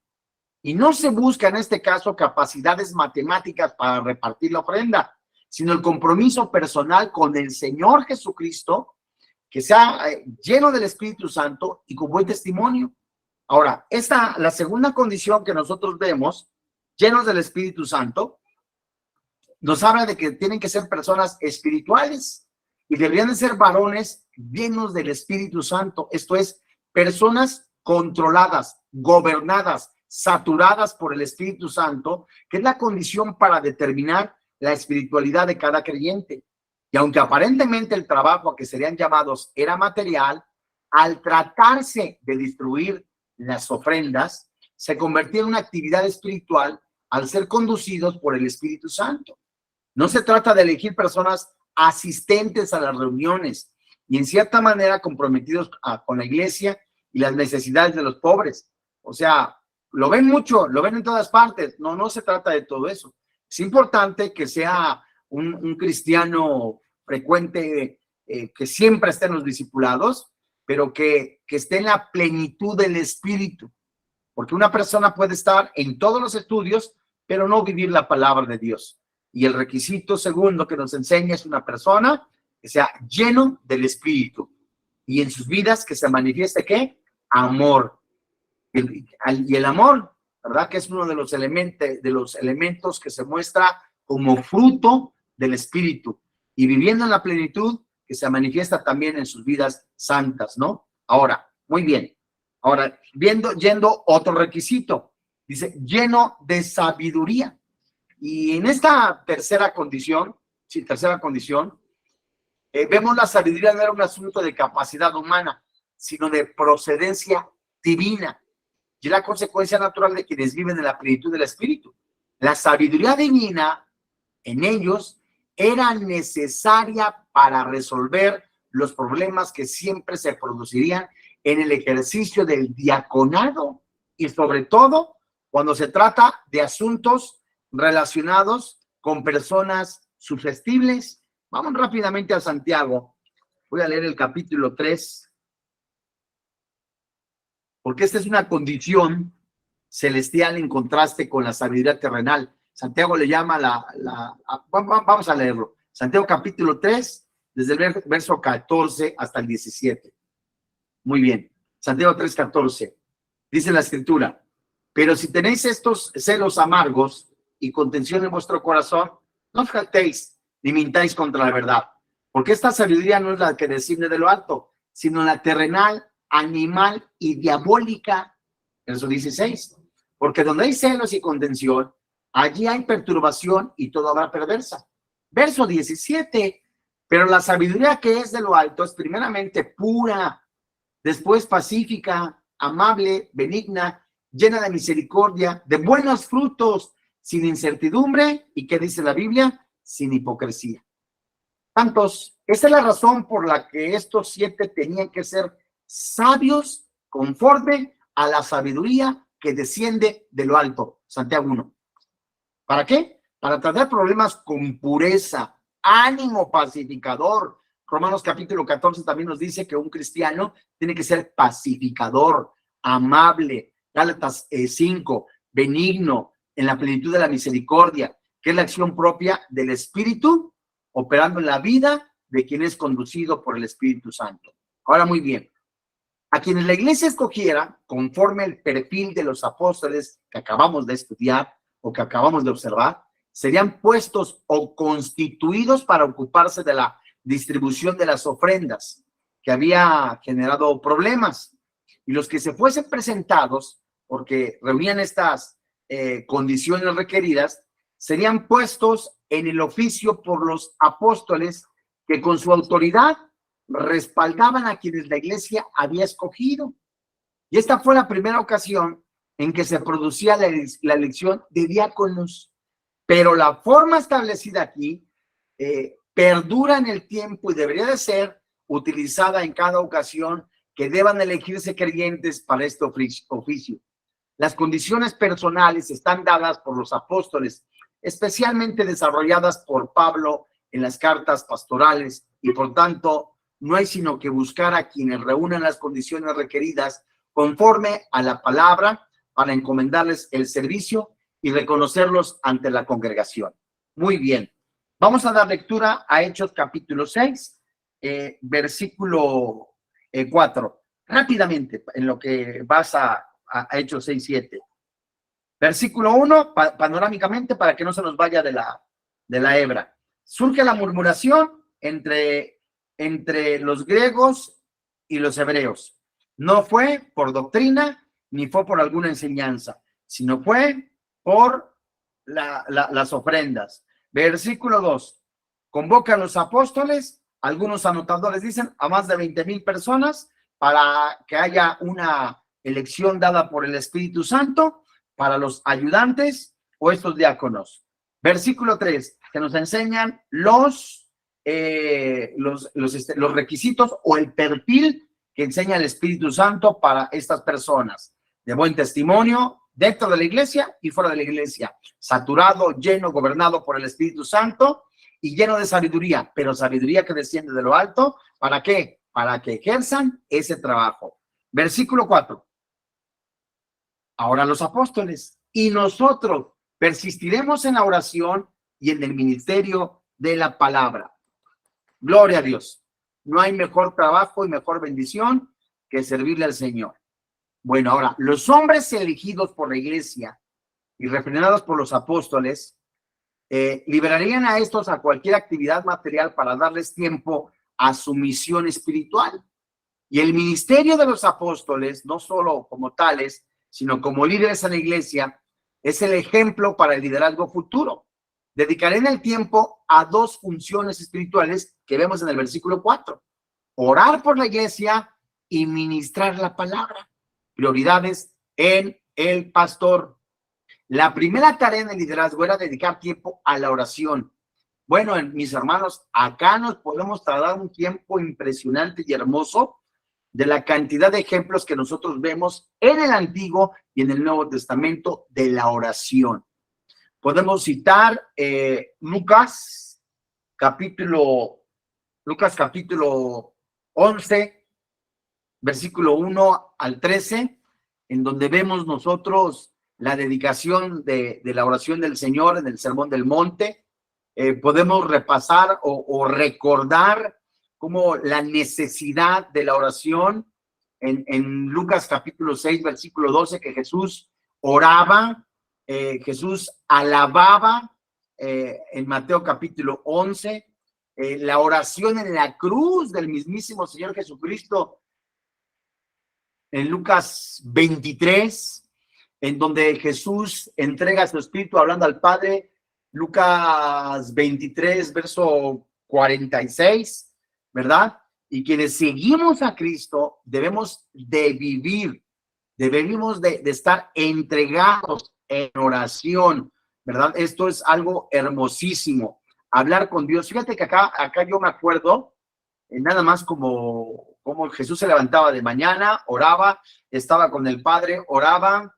Y no se busca en este caso capacidades matemáticas para repartir la ofrenda, sino el compromiso personal con el Señor Jesucristo, que sea lleno del Espíritu Santo y con buen testimonio. Ahora, la segunda condición que nosotros vemos, llenos del Espíritu Santo, nos habla de que tienen que ser personas espirituales y deberían de ser varones llenos del Espíritu Santo. Esto es, personas controladas, gobernadas, saturadas por el Espíritu Santo, que es la condición para determinar la espiritualidad de cada creyente. Y aunque aparentemente el trabajo a que serían llamados era material, al tratarse de distribuir las ofrendas, se convertía en una actividad espiritual al ser conducidos por el Espíritu Santo. No se trata de elegir personas asistentes a las reuniones y en cierta manera comprometidos con la iglesia y las necesidades de los pobres. O sea, lo ven mucho, lo ven en todas partes. No se trata de todo eso. Es importante que sea un cristiano frecuente, que siempre esté en los discipulados, pero que esté en la plenitud del Espíritu. Porque una persona puede estar en todos los estudios, pero no vivir la palabra de Dios. Y el requisito segundo que nos enseña es una persona que sea lleno del Espíritu. Y en sus vidas que se manifieste, ¿qué? Amor. Y el amor, ¿verdad? Que es uno de los elementos que se muestra como fruto del Espíritu. Y viviendo en la plenitud que se manifiesta también en sus vidas santas, ¿no? Ahora, muy bien. Ahora, yendo otro requisito. Dice, lleno de sabiduría. Y en esta tercera condición, vemos la sabiduría no era un asunto de capacidad humana, sino de procedencia divina. Y la consecuencia natural de quienes viven en la plenitud del Espíritu. La sabiduría divina en ellos era necesaria para resolver los problemas que siempre se producirían en el ejercicio del diaconado y sobre todo cuando se trata de asuntos relacionados con personas susceptibles. Vamos rápidamente a Santiago. Voy a leer el capítulo 3, porque esta es una condición celestial en contraste con la sabiduría terrenal. Santiago le llama vamos a leerlo. Santiago capítulo 3, desde el verso 14 hasta el 17. Muy bien. Santiago 3, 14. Dice la Escritura, pero si tenéis estos celos amargos y contención en vuestro corazón, no os jactéis ni mintáis contra la verdad, porque esta sabiduría no es la que desciende de lo alto, sino la terrenal, animal y diabólica. Verso 16. Porque donde hay celos y contención, allí hay perturbación y toda obra perversa. Verso 17. Pero la sabiduría que es de lo alto es primeramente pura, después pacífica, amable, benigna, llena de misericordia, de buenos frutos, sin incertidumbre, y ¿qué dice la Biblia? Sin hipocresía. Tantos, esa es la razón por la que estos 7 tenían que ser sabios conforme a la sabiduría que desciende de lo alto. Santiago 1. ¿Para qué? Para tratar problemas con pureza, ánimo pacificador. Romanos capítulo 14 también nos dice que un cristiano tiene que ser pacificador, amable. Gálatas 5, benigno, en la plenitud de la misericordia, que es la acción propia del Espíritu, operando en la vida de quien es conducido por el Espíritu Santo. Ahora, muy bien. A quienes la iglesia escogiera, conforme el perfil de los apóstoles que acabamos de estudiar o que acabamos de observar, serían puestos o constituidos para ocuparse de la distribución de las ofrendas, que había generado problemas. Y los que se fuesen presentados, porque reunían estas condiciones requeridas, serían puestos en el oficio por los apóstoles que con su autoridad respaldaban a quienes la iglesia había escogido. Y esta fue la primera ocasión en que se producía la elección de diáconos. Pero la forma establecida aquí perdura en el tiempo y debería de ser utilizada en cada ocasión que deban elegirse creyentes para este oficio. Las condiciones personales están dadas por los apóstoles, especialmente desarrolladas por Pablo en las cartas pastorales, y por tanto no hay sino que buscar a quienes reúnan las condiciones requeridas conforme a la palabra para encomendarles el servicio y reconocerlos ante la congregación. Muy bien, vamos a dar lectura a Hechos capítulo 6, versículo 4, rápidamente, en lo que vas a Hechos 6, 7. Versículo 1, panorámicamente, para que no se nos vaya de la hebra. Surge la murmuración entre los griegos y los hebreos. No fue por doctrina, ni fue por alguna enseñanza, sino fue por las ofrendas. Versículo 2, convocan los apóstoles, algunos anotadores dicen a más de 20,000 personas para que haya una elección dada por el Espíritu Santo para los ayudantes o estos diáconos. Versículo 3, que nos enseñan los requisitos o el perfil que enseña el Espíritu Santo para estas personas, de buen testimonio dentro de la iglesia y fuera de la iglesia, saturado, lleno, gobernado por el Espíritu Santo y lleno de sabiduría, pero sabiduría que desciende de lo alto. ¿Para qué? Para que ejerzan ese trabajo. Versículo 4. Ahora los apóstoles y nosotros persistiremos en la oración y en el ministerio de la palabra. Gloria a Dios. No hay mejor trabajo y mejor bendición que servirle al Señor. Bueno, ahora, los hombres elegidos por la iglesia y refrenados por los apóstoles liberarían a estos a cualquier actividad material para darles tiempo a su misión espiritual. Y el ministerio de los apóstoles, no solo como tales, sino como líderes en la iglesia, es el ejemplo para el liderazgo futuro. Dedicaré el tiempo a dos funciones espirituales que vemos en el versículo 4. Orar por la iglesia y ministrar la palabra. Prioridades en el pastor. La primera tarea en el liderazgo era dedicar tiempo a la oración. Bueno, mis hermanos, acá nos podemos tardar un tiempo impresionante y hermoso de la cantidad de ejemplos que nosotros vemos en el Antiguo y en el Nuevo Testamento de la oración. Podemos citar Lucas capítulo 11, versículo 1 al 13, en donde vemos nosotros la dedicación de la oración del Señor en el Sermón del Monte. Podemos repasar o recordar como la necesidad de la oración en Lucas capítulo 6, versículo 12, que Jesús oraba, Jesús alababa, en Mateo capítulo 11, la oración en la cruz del mismísimo Señor Jesucristo, en Lucas 23, en donde Jesús entrega su espíritu hablando al Padre, Lucas 23, verso 46, ¿verdad? Y quienes seguimos a Cristo debemos de vivir, debemos de estar entregados en oración, ¿verdad? Esto es algo hermosísimo, hablar con Dios. Fíjate que acá yo me acuerdo, nada más como Jesús se levantaba de mañana, oraba, estaba con el Padre, oraba,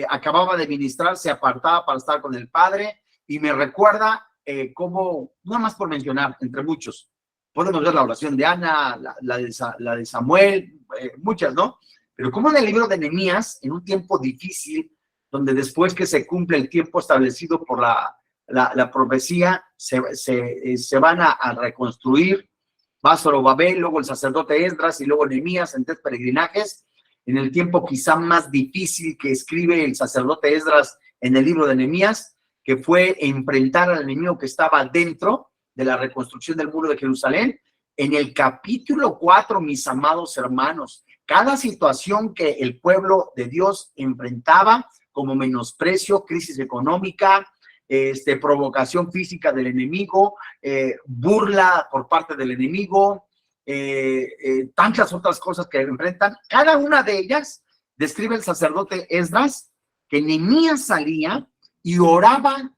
acababa de ministrar, se apartaba para estar con el Padre, y me recuerda como, nada más por mencionar, entre muchos, podemos ver la oración de Ana, la de Samuel, muchas, ¿no? Pero como en el libro de Nehemías, en un tiempo difícil, donde después que se cumple el tiempo establecido por la profecía, se van a reconstruir, va Zorobabel, luego el sacerdote Esdras y luego Nehemías en 3 peregrinajes, en el tiempo quizá más difícil que escribe el sacerdote Esdras en el libro de Nehemías, que fue enfrentar al enemigo que estaba dentro de la reconstrucción del muro de Jerusalén. En el capítulo 4, mis amados hermanos, cada situación que el pueblo de Dios enfrentaba, como menosprecio, crisis económica, provocación física del enemigo, burla por parte del enemigo, tantas otras cosas que enfrentan. Cada una de ellas describe el sacerdote Esdras que Nehemías salía y oraba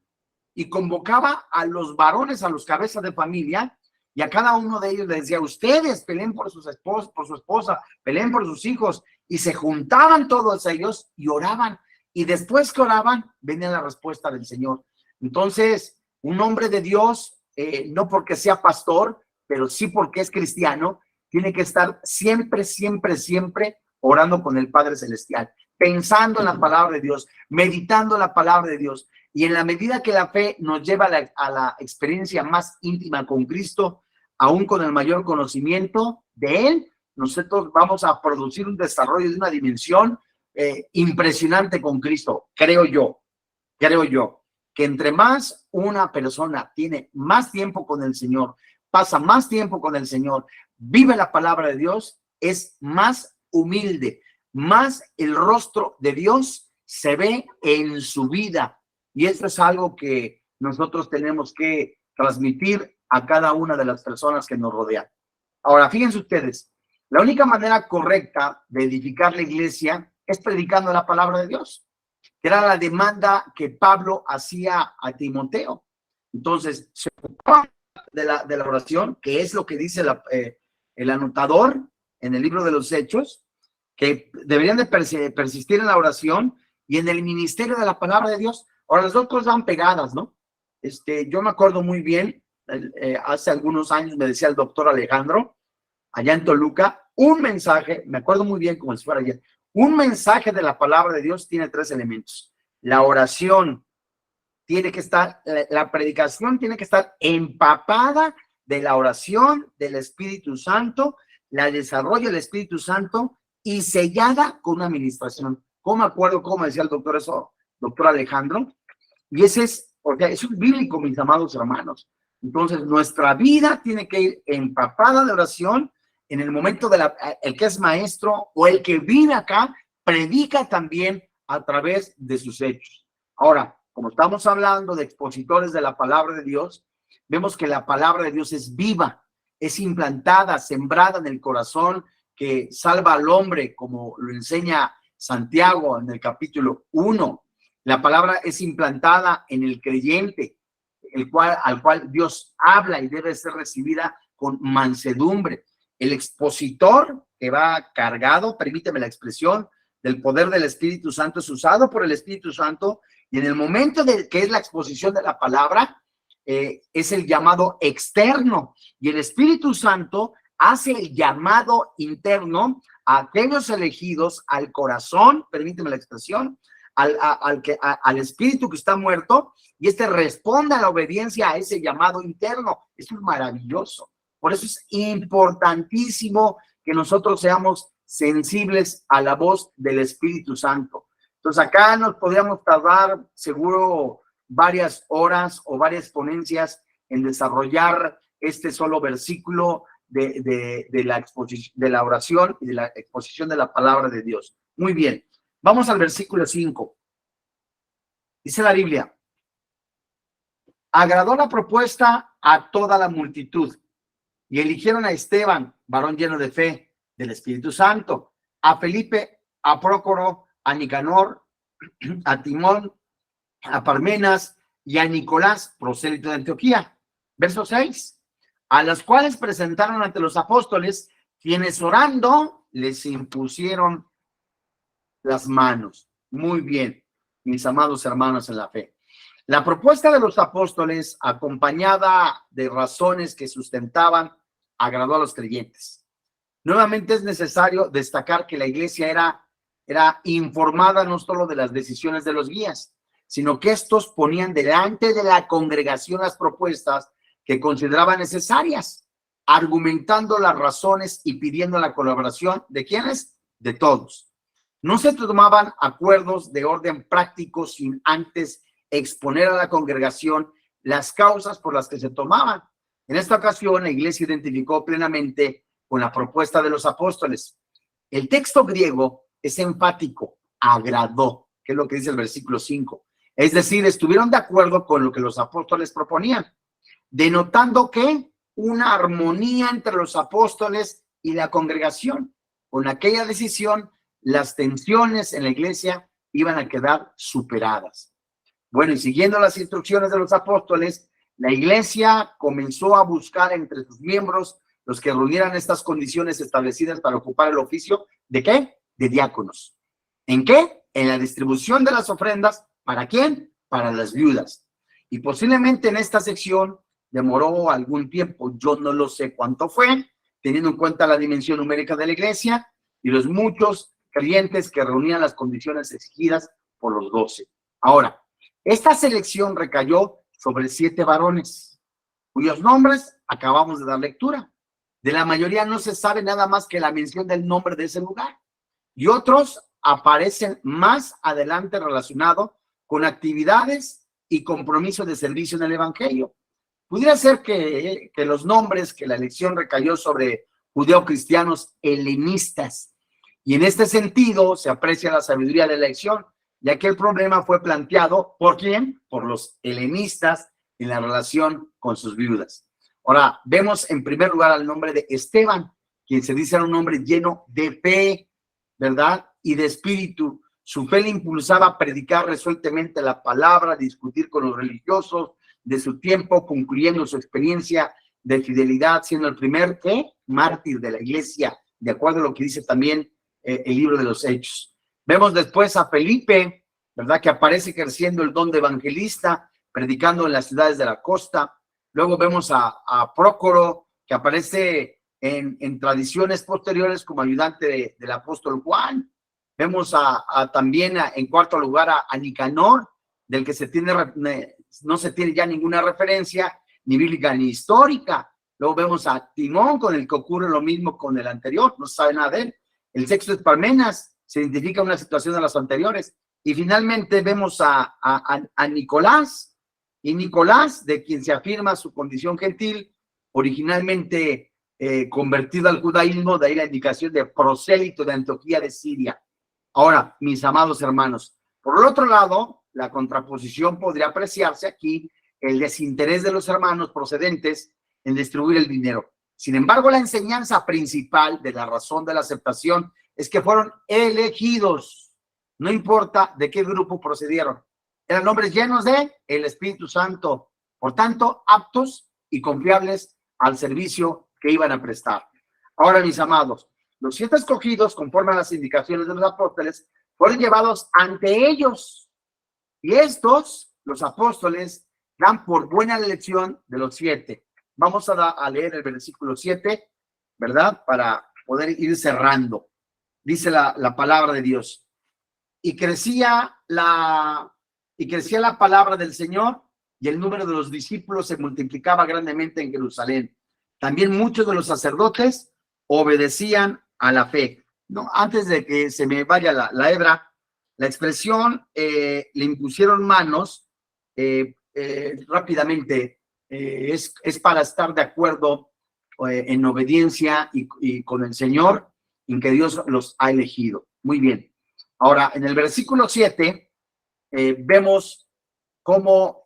y convocaba a los varones, a los cabezas de familia, y a cada uno de ellos le decía: ustedes peleen por sus esposos, por su esposa, peleen por sus hijos, y se juntaban todos ellos y oraban, y después que oraban venía la respuesta del Señor. Entonces, un hombre de Dios, no porque sea pastor, pero sí porque es cristiano, tiene que estar siempre, siempre, siempre orando con el Padre Celestial, pensando en la palabra de Dios, meditando la palabra de Dios. Y en la medida que la fe nos lleva a la experiencia más íntima con Cristo, aún con el mayor conocimiento de Él, nosotros vamos a producir un desarrollo de una dimensión impresionante con Cristo. Creo yo, que entre más una persona tiene más tiempo con el Señor, pasa más tiempo con el Señor, vive la palabra de Dios, es más humilde, más el rostro de Dios se ve en su vida. Y eso es algo que nosotros tenemos que transmitir a cada una de las personas que nos rodean. Ahora, fíjense ustedes, la única manera correcta de edificar la iglesia es predicando la palabra de Dios, que era la demanda que Pablo hacía a Timoteo. Entonces, se ocupaba de la oración, que es lo que dice el anotador en el libro de los Hechos, que deberían de persistir en la oración y en el ministerio de la palabra de Dios. Ahora, las dos cosas van pegadas, ¿no? Yo me acuerdo muy bien, hace algunos años me decía el doctor Alejandro, allá en Toluca, un mensaje, me acuerdo muy bien como si fuera ayer, un mensaje de la palabra de Dios tiene 3 elementos. La oración tiene que estar, la predicación tiene que estar empapada de la oración del Espíritu Santo, la desarrollo del Espíritu Santo y sellada con una administración. ¿Cómo me acuerdo cómo decía el doctor eso, doctor Alejandro? Y ese es, porque eso es bíblico, mis amados hermanos. Entonces, nuestra vida tiene que ir empapada de oración. En el momento el que es maestro o el que vive acá, predica también a través de sus hechos. Ahora, como estamos hablando de expositores de la palabra de Dios, vemos que la palabra de Dios es viva, es implantada, sembrada en el corazón, que salva al hombre, como lo enseña Santiago en el capítulo 1. La palabra es implantada en el creyente, al cual Dios habla y debe ser recibida con mansedumbre. El expositor que va cargado, permíteme la expresión, del poder del Espíritu Santo, es usado por el Espíritu Santo, y en el momento que es la exposición de la palabra, es el llamado externo, y el Espíritu Santo hace el llamado interno a aquellos elegidos al corazón, permíteme la expresión, al espíritu que está muerto, y responde a la obediencia a ese llamado interno. Eso es maravilloso. Por eso es importantísimo que nosotros seamos sensibles a la voz del Espíritu Santo. Entonces, acá nos podríamos tardar seguro varias horas o varias ponencias en desarrollar este solo versículo de la oración y de la exposición de la palabra de Dios. Muy bien. Vamos al versículo 5. Dice la Biblia: agradó la propuesta a toda la multitud y eligieron a Esteban, varón lleno de fe, del Espíritu Santo, a Felipe, a Prócoro, a Nicanor, a Timón, a Parmenas y a Nicolás, prosélito de Antioquía. Verso 6. A las cuales presentaron ante los apóstoles, quienes orando les impusieron las manos. Muy bien, mis amados hermanos en la fe. La propuesta de los apóstoles, acompañada de razones que sustentaban, agradó a los creyentes. Nuevamente es necesario destacar que la iglesia era informada no solo de las decisiones de los guías, sino que estos ponían delante de la congregación las propuestas que consideraban necesarias, argumentando las razones y pidiendo la colaboración ¿de quiénes? De todos. No se tomaban acuerdos de orden práctico sin antes exponer a la congregación las causas por las que se tomaban. En esta ocasión, la iglesia identificó plenamente con la propuesta de los apóstoles. El texto griego es enfático, agradó, que es lo que dice el versículo 5. Es decir, estuvieron de acuerdo con lo que los apóstoles proponían, denotando que una armonía entre los apóstoles y la congregación. Con aquella decisión, las tensiones en la iglesia iban a quedar superadas. Bueno, y siguiendo las instrucciones de los apóstoles, la iglesia comenzó a buscar entre sus miembros los que reunieran estas condiciones establecidas para ocupar el oficio, ¿de qué? De diáconos. ¿En qué? En la distribución de las ofrendas. ¿Para quién? Para las viudas. Y posiblemente en esta sección demoró algún tiempo, yo no lo sé cuánto fue, teniendo en cuenta la dimensión numérica de la iglesia y los muchos creyentes que reunían las condiciones exigidas por los 12. Ahora, esta selección recayó sobre 7 varones, cuyos nombres acabamos de dar lectura. De la mayoría no se sabe nada más que la mención del nombre de ese lugar. Y otros aparecen más adelante relacionados con actividades y compromisos de servicio en el evangelio. Pudiera ser que los nombres, que la elección recayó sobre judeocristianos helenistas. Y en este sentido se aprecia la sabiduría de la elección, ya que el problema fue planteado ¿por quién? Por los helenistas en la relación con sus viudas. Ahora, vemos en primer lugar al nombre de Esteban, quien se dice era un hombre lleno de fe, ¿verdad? Y de espíritu. Su fe le impulsaba a predicar resueltamente la palabra, a discutir con los religiosos de su tiempo, concluyendo su experiencia de fidelidad, siendo el primer mártir de la iglesia, de acuerdo a lo que dice también el libro de los Hechos. Vemos después a Felipe, ¿verdad? Que aparece ejerciendo el don de evangelista, predicando en las ciudades de la costa. Luego vemos a Prócoro, que aparece en tradiciones posteriores como ayudante del apóstol Juan. Vemos también en cuarto lugar a Nicanor, del que no se tiene ya ninguna referencia, ni bíblica ni histórica. Luego vemos a Timón, con el que ocurre lo mismo con el anterior, no se sabe nada de él. El sexto es Parmenas, se identifica una situación de las anteriores. Y finalmente vemos a Nicolás, y Nicolás, de quien se afirma su condición gentil, originalmente convertido al judaísmo, de ahí la indicación de prosélito de Antioquía de Siria. Ahora, mis amados hermanos, por el otro lado, la contraposición podría apreciarse aquí, el desinterés de los hermanos procedentes en distribuir el dinero. Sin embargo, la enseñanza principal de la razón de la aceptación es que fueron elegidos, no importa de qué grupo procedieron. Eran hombres llenos de el Espíritu Santo, por tanto, aptos y confiables al servicio que iban a prestar. Ahora, mis amados, los 7 escogidos, conforme a las indicaciones de los apóstoles, fueron llevados ante ellos. Y estos, los apóstoles, dan por buena la elección de los 7. Vamos a leer el versículo 7, ¿verdad? Para poder ir cerrando. Dice la palabra de Dios. Y crecía la palabra del Señor, y el número de los discípulos se multiplicaba grandemente en Jerusalén. También muchos de los sacerdotes obedecían a la fe. No, antes de que se me vaya la hebra, la expresión le impusieron manos rápidamente es para estar de acuerdo en obediencia y con el Señor, en que Dios los ha elegido. Muy bien. Ahora, en el versículo 7 vemos cómo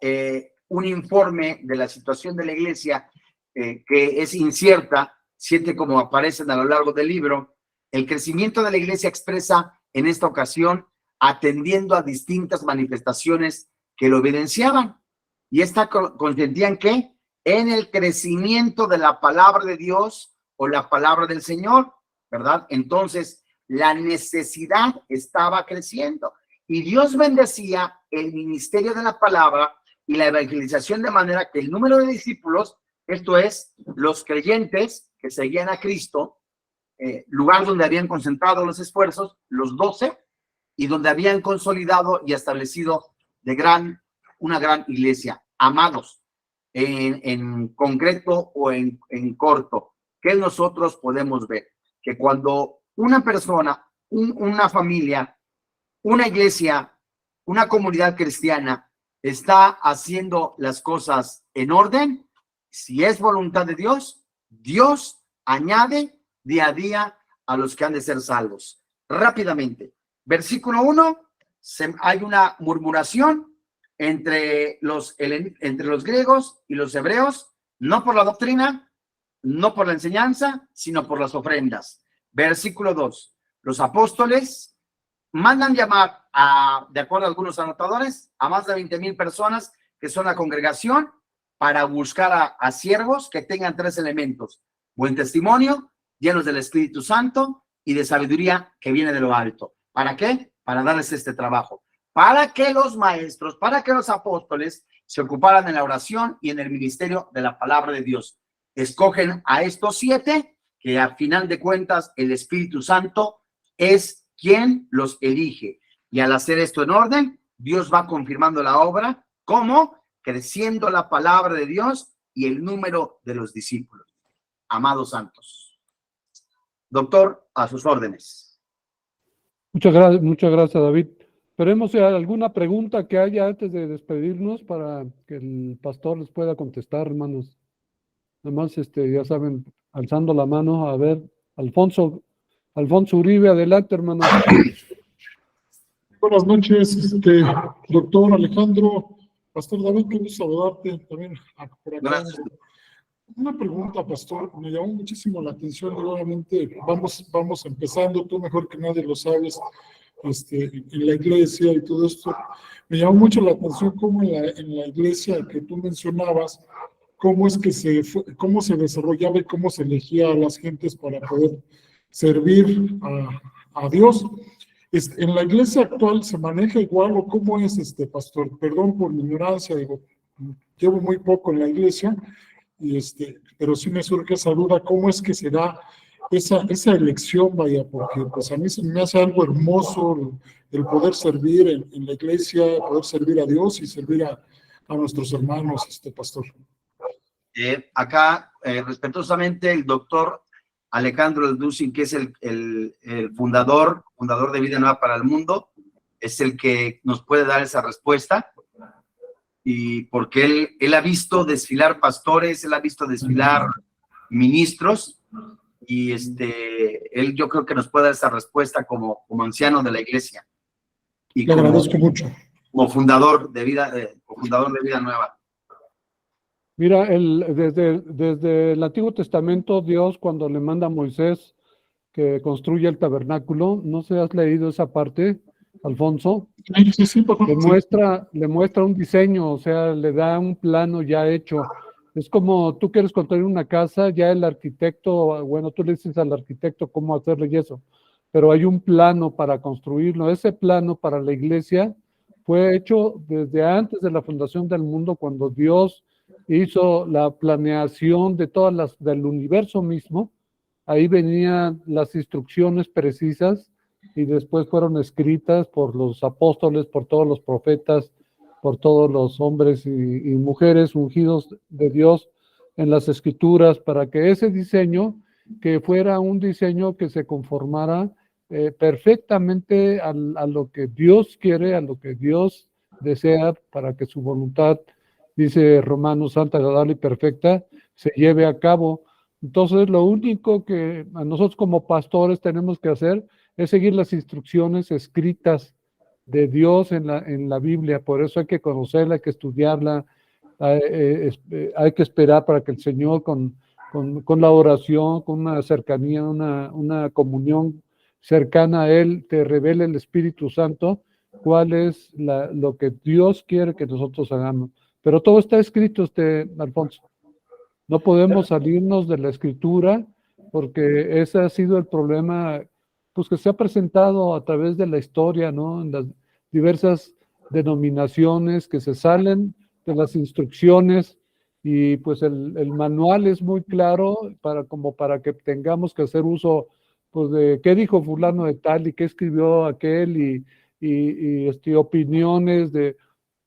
un informe de la situación de la iglesia que es incierta, 7 como aparecen a lo largo del libro, el crecimiento de la iglesia expresa en esta ocasión atendiendo a distintas manifestaciones que lo evidenciaban. Y esta consistía en ¿qué? En el crecimiento de la palabra de Dios o la palabra del Señor, ¿verdad? Entonces, la necesidad estaba creciendo y Dios bendecía el ministerio de la palabra y la evangelización de manera que el número de discípulos, esto es, los creyentes que seguían a Cristo, lugar donde habían concentrado los esfuerzos, los 12, y donde habían consolidado y establecido una gran iglesia. Amados, en concreto o en corto, ¿qué nosotros podemos ver? Que cuando una persona, una familia, una iglesia, una comunidad cristiana está haciendo las cosas en orden, si es voluntad de Dios, Dios añade día a día a los que han de ser salvos. Rápidamente, versículo 1, hay una murmuración, entre los griegos y los hebreos, no por la doctrina, no por la enseñanza, sino por las ofrendas. Versículo 2. Los apóstoles mandan llamar, de acuerdo a algunos anotadores, a más de 20,000 personas que son la congregación para buscar a siervos que tengan 3 elementos: buen testimonio, llenos del Espíritu Santo y de sabiduría que viene de lo alto. ¿Para qué? Para darles este trabajo. Para que los maestros, para que los apóstoles se ocuparan en la oración y en el ministerio de la palabra de Dios. Escogen a estos 7, que a final de cuentas el Espíritu Santo es quien los elige. Y al hacer esto en orden, Dios va confirmando la obra, como creciendo la palabra de Dios y el número de los discípulos. Amados santos. Doctor, a sus órdenes. Muchas gracias, David. Esperemos si hay alguna pregunta que haya antes de despedirnos para que el pastor les pueda contestar, hermanos. Nada más, ya saben, alzando la mano. A ver, Alfonso Uribe, adelante, hermano. Buenas noches, doctor Alejandro, pastor David, qué gusto saludarte también por acá. Gracias. Una pregunta, pastor, me llamó muchísimo la atención y obviamente vamos empezando, tú mejor que nadie lo sabes, en la iglesia y todo esto. Me llamó mucho la atención cómo en la iglesia que tú mencionabas, cómo es que cómo se desarrollaba y cómo se elegía a las gentes para poder servir a Dios. ¿En la iglesia actual se maneja igual o cómo es, pastor? Perdón por mi ignorancia, digo, llevo muy poco en la iglesia, pero sí me surge esa duda, ¿cómo es que se da esa elección, vaya? Porque pues a mí se me hace algo hermoso el poder servir en la iglesia, poder servir a Dios y servir a nuestros hermanos, pastor. Acá, respetuosamente, el doctor Alejandro Dusin, que es el fundador de Vida Nueva para el Mundo, es el que nos puede dar esa respuesta, y porque él ha visto desfilar pastores, él ha visto desfilar ministros, y él yo creo que nos puede dar esa respuesta como anciano de la iglesia. Y le agradezco mucho. Como fundador de Vida Nueva. Mira, desde el Antiguo Testamento, Dios, cuando le manda a Moisés que construya el tabernáculo, no sé si has leído esa parte, Alfonso, Sí, le muestra un diseño, o sea, le da un plano ya hecho. Es como tú quieres construir una casa, ya el arquitecto, bueno, tú le dices al arquitecto cómo hacerle y eso, pero hay un plano para construirlo. Ese plano para la iglesia fue hecho desde antes de la fundación del mundo, cuando Dios hizo la planeación de del universo mismo. Ahí venían las instrucciones precisas y después fueron escritas por los apóstoles, por todos los profetas, por todos los hombres y mujeres ungidos de Dios en las escrituras, para que ese diseño, que fuera un diseño que se conformara perfectamente a lo que Dios quiere, a lo que Dios desea, para que su voluntad, dice Romanos, santa, agradable y perfecta, se lleve a cabo. Entonces, lo único que a nosotros como pastores tenemos que hacer es seguir las instrucciones escritas de Dios en la Biblia. Por eso hay que conocerla, hay que estudiarla, hay que esperar para que el Señor con la oración, con una cercanía, una comunión cercana a Él, te revele el Espíritu Santo cuál es lo que Dios quiere que nosotros hagamos. Pero todo está escrito, Alfonso. No podemos salirnos de la escritura, porque ese ha sido el problema, pues, que se ha presentado a través de la historia, ¿no? En las diversas denominaciones que se salen de las instrucciones, y pues el manual es muy claro como para que tengamos que hacer uso, pues, de qué dijo fulano de tal y qué escribió aquel, y opiniones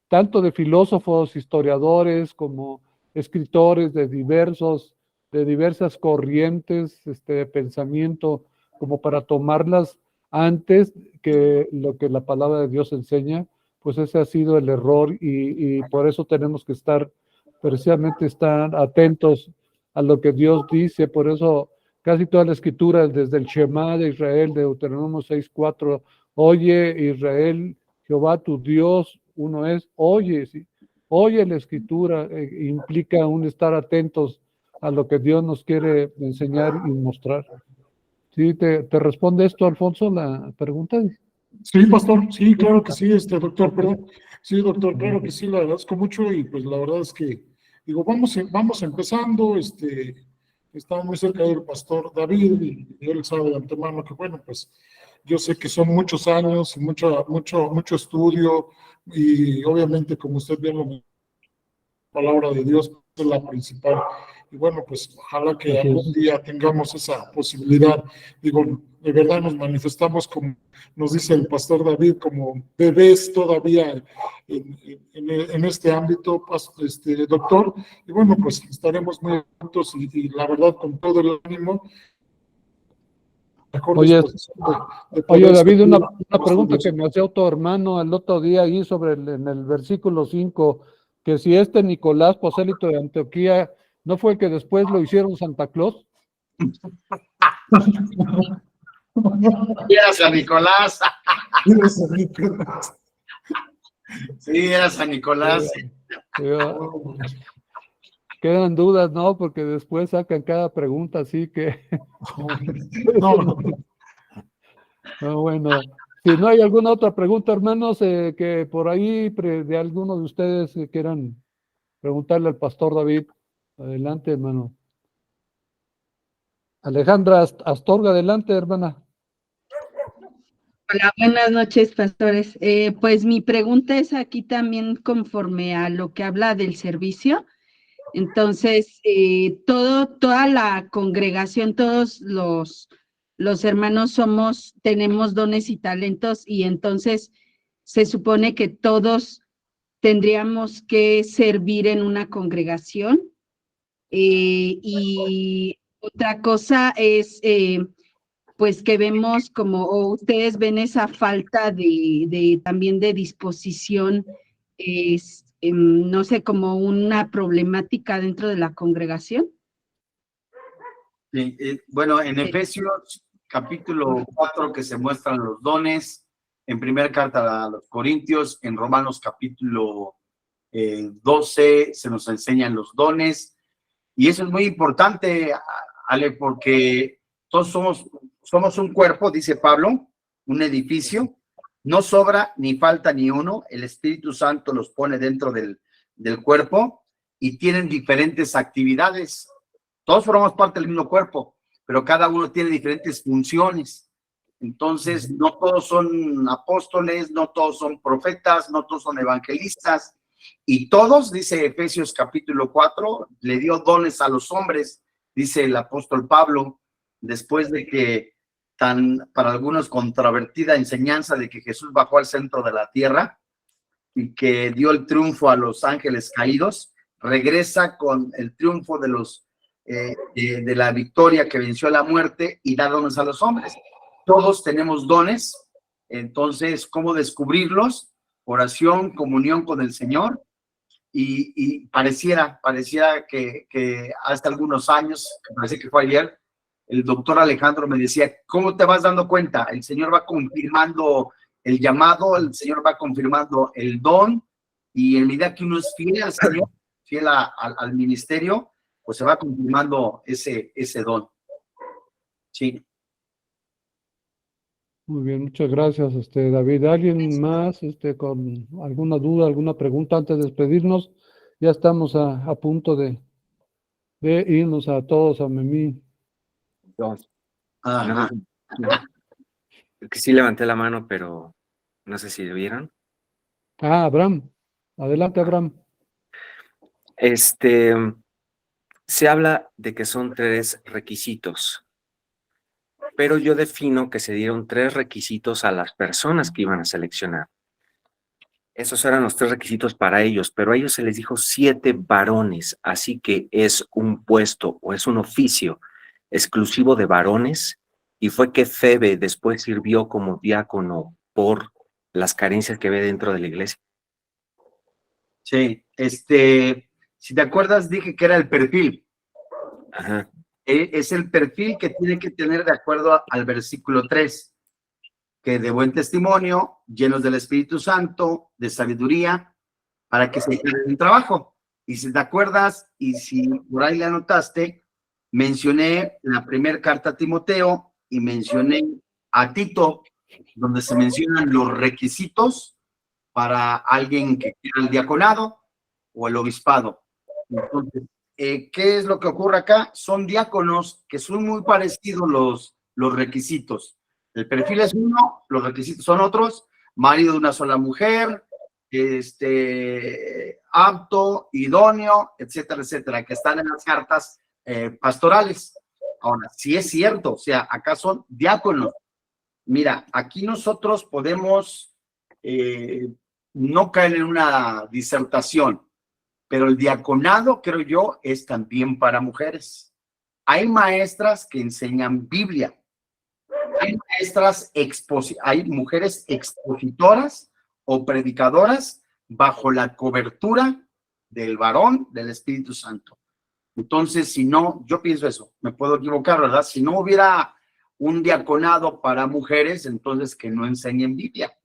tanto de filósofos, historiadores, como escritores de diversas corrientes de pensamiento, como para tomarlas antes que lo que la palabra de Dios enseña. Pues ese ha sido el error, y por eso tenemos que precisamente estar atentos a lo que Dios dice. Por eso casi toda la escritura, desde el Shema de Israel, de Deuteronomio 6:4, oye Israel, Jehová tu Dios, uno es, oye, sí, oye la escritura, implica un estar atentos a lo que Dios nos quiere enseñar y mostrar. ¿Sí? ¿Te responde esto, Alfonso, la pregunta? Sí, pastor, sí, claro que sí, doctor, perdón. Sí, doctor, claro que sí, le agradezco mucho y pues la verdad es que, digo, vamos empezando, estamos muy cerca del pastor David y él sabe de antemano que, bueno, pues yo sé que son muchos años y mucho estudio y obviamente, como usted bien lo mencionó, la palabra de Dios es la principal. Y bueno, pues ojalá que algún día tengamos esa posibilidad. Digo, de verdad nos manifestamos como nos dice el pastor David, como bebés todavía en este ámbito, doctor. Y bueno, pues estaremos muy atentos y la verdad con todo el ánimo, mejor Oye, disposición de oye, poder David, servir una a pregunta que Dios. me hacía tu hermano el otro día ahí en el versículo 5, que si este Nicolás, prosélito de Antioquía, ¿no fue el que después lo hicieron Santa Claus? Y era San Nicolás. Sí, era San Nicolás. Quedan dudas, ¿no? Porque después sacan cada pregunta, así que... No, Bueno, si no hay alguna otra pregunta, hermanos, que por ahí de alguno de ustedes quieran preguntarle al pastor David, adelante, hermano. Alejandra Astorga, adelante, hermana. Hola, buenas noches, pastores. Pues mi pregunta es aquí también conforme a lo que habla del servicio. Entonces, toda la congregación, todos los hermanos tenemos dones y talentos, y entonces se supone que todos tendríamos que servir en una congregación. Y otra cosa es, pues que vemos como, o ustedes ven esa falta también de disposición, no sé, como una problemática dentro de la congregación. Sí, bueno, en Efesios capítulo 4 que se muestran los dones, en primera carta a los Corintios, en Romanos capítulo 12 se nos enseñan los dones, y eso es muy importante, Ale, porque todos somos un cuerpo, dice Pablo, un edificio, no sobra ni falta ni uno, el Espíritu Santo los pone dentro del cuerpo y tienen diferentes actividades. Todos formamos parte del mismo cuerpo, pero cada uno tiene diferentes funciones. Entonces, no todos son apóstoles, no todos son profetas, no todos son evangelistas, y todos, dice Efesios capítulo 4, le dio dones a los hombres, dice el apóstol Pablo, después de que para algunos controvertida enseñanza de que Jesús bajó al centro de la tierra y que dio el triunfo a los ángeles caídos, regresa con el triunfo de la victoria que venció a la muerte y da dones a los hombres. Todos tenemos dones, entonces, ¿cómo descubrirlos? Oración, comunión con el Señor, y pareciera que hasta algunos años, parece que fue ayer, el doctor Alejandro me decía, ¿cómo te vas dando cuenta? El Señor va confirmando el llamado, el Señor va confirmando el don, y en medida que uno es fiel al Señor, fiel al ministerio, pues se va confirmando ese don. Sí. Muy bien, muchas gracias, David. ¿Alguien más, con alguna duda, alguna pregunta antes de despedirnos? Ya estamos a punto de irnos a todos a Memí. Ajá. Que sí levanté la mano, pero no sé si lo vieron. Ah, Abraham. Adelante, Abraham. Se habla de que son 3 requisitos, pero yo defino que se dieron 3 requisitos a las personas que iban a seleccionar. Esos eran los 3 requisitos para ellos, pero a ellos se les dijo 7 varones, así que es un puesto o es un oficio exclusivo de varones, y fue que Febe después sirvió como diácono por las carencias que ve dentro de la iglesia. Sí, si te acuerdas, dije que era el perfil. Ajá. Es el perfil que tiene que tener de acuerdo al versículo 3, que de buen testimonio, llenos del Espíritu Santo, de sabiduría, para que se queden en trabajo. Y si te acuerdas, y si por ahí le anotaste, mencioné la primera carta a Timoteo y mencioné a Tito, donde se mencionan los requisitos para alguien que quiera el diaconado o el obispado. Entonces, ¿qué es lo que ocurre acá? Son diáconos que son muy parecidos los requisitos. El perfil es uno, los requisitos son otros: marido de una sola mujer, apto, idóneo, etcétera, etcétera, que están en las cartas pastorales. Ahora, sí es cierto, o sea, acá son diáconos. Mira, aquí nosotros podemos no caer en una disertación, pero el diaconado, creo yo, es también para mujeres. Hay maestras que enseñan Biblia. Hay maestras, hay mujeres expositoras o predicadoras bajo la cobertura del varón del Espíritu Santo. Entonces, si no, yo pienso eso, me puedo equivocar, ¿verdad? Si no hubiera un diaconado para mujeres, entonces que no enseñen Biblia.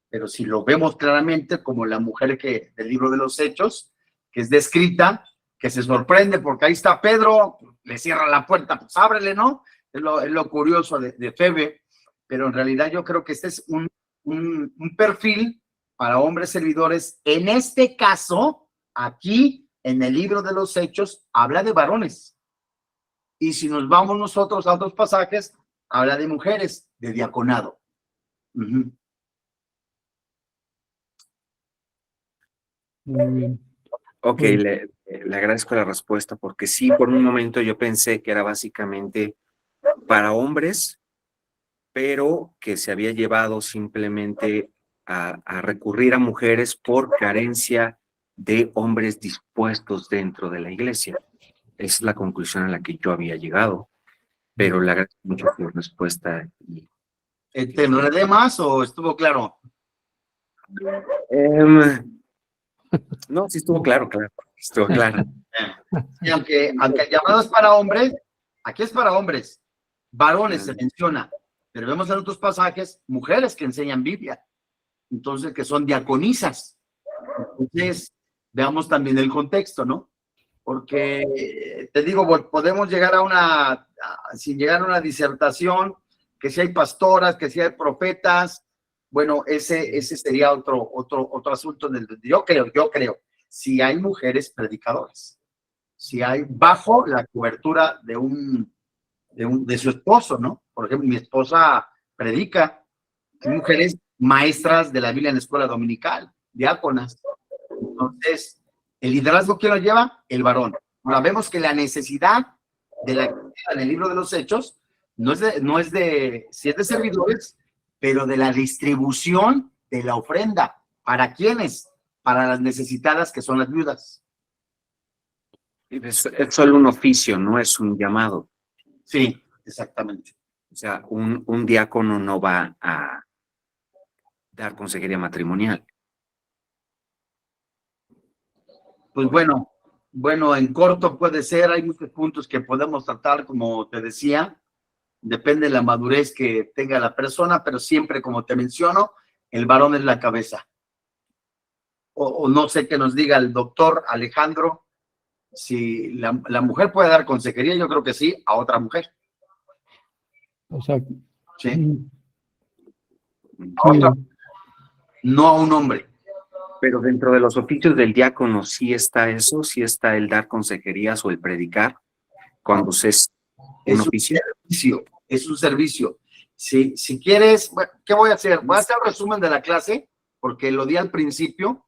Pero si lo vemos claramente, como la mujer del libro de los Hechos, que es descrita, que se sorprende porque ahí está Pedro, le cierra la puerta, pues ábrele, ¿no? Es lo curioso de Febe, pero en realidad yo creo que este es un perfil para hombres servidores. En este caso, aquí en el libro de los Hechos, habla de varones. Y si nos vamos nosotros a otros pasajes, habla de mujeres, de diaconado. Muy bien. Ok, le agradezco la respuesta, porque sí, por un momento yo pensé que era básicamente para hombres, pero que se había llevado simplemente a recurrir a mujeres por carencia de hombres dispuestos dentro de la iglesia. Es la conclusión a la que yo había llegado, pero le agradezco mucho por respuesta. ¿Te enredé más o estuvo claro? No, sí estuvo claro, estuvo claro. Y aunque el llamado es para hombres, aquí es para hombres. Varones se menciona, pero vemos en otros pasajes mujeres que enseñan Biblia, entonces que son diaconisas. Entonces, veamos también el contexto, ¿no? Porque te digo, podemos llegar sin llegar a una disertación, que si hay pastoras, que si hay profetas. Bueno, ese sería otro asunto. Yo creo, si hay mujeres predicadoras, si hay bajo la cobertura de su esposo, ¿no? Por ejemplo, mi esposa predica, hay mujeres maestras de la Biblia en la escuela dominical, diáconas. Entonces, ¿el liderazgo quién lo lleva? El varón. Ahora vemos que la necesidad en el libro de los Hechos no es de servidores, pero de la distribución de la ofrenda. ¿Para quiénes? Para las necesitadas, que son las viudas. Es solo un oficio, no es un llamado. Sí, exactamente. O sea, un diácono no va a dar consejería matrimonial. Pues bueno, en corto puede ser, hay muchos puntos que podemos tratar, como te decía, depende de la madurez que tenga la persona, pero siempre, como te menciono, el varón es la cabeza. O no sé qué nos diga el doctor Alejandro, si la mujer puede dar consejería, yo creo que sí, a otra mujer. O sea, Sí. A otra, no a un hombre. Pero dentro de los oficios del diácono sí está eso, sí está el dar consejerías o el predicar, cuando es un oficio. Es un servicio. Si quieres, bueno, ¿qué voy a hacer? Voy a hacer un resumen de la clase, porque lo di al principio,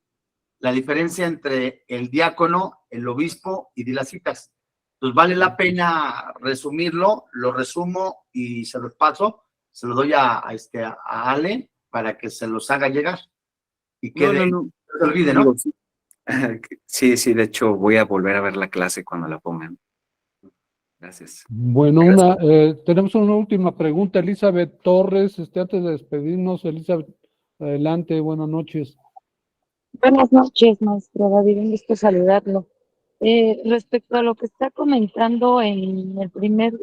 la diferencia entre el diácono, el obispo y de las citas. Entonces vale la pena resumirlo, lo resumo y se los paso, se lo doy a Ale para que se los haga llegar. Y quede, No. no se olvide, ¿no? Sí, de hecho voy a volver a ver la clase cuando la pongan. Gracias. Bueno, tenemos una última pregunta, Elizabeth Torres, antes de despedirnos, Elizabeth, adelante, buenas noches. Buenas noches, maestro David, un gusto saludarlo. Respecto a lo que está comentando en el primer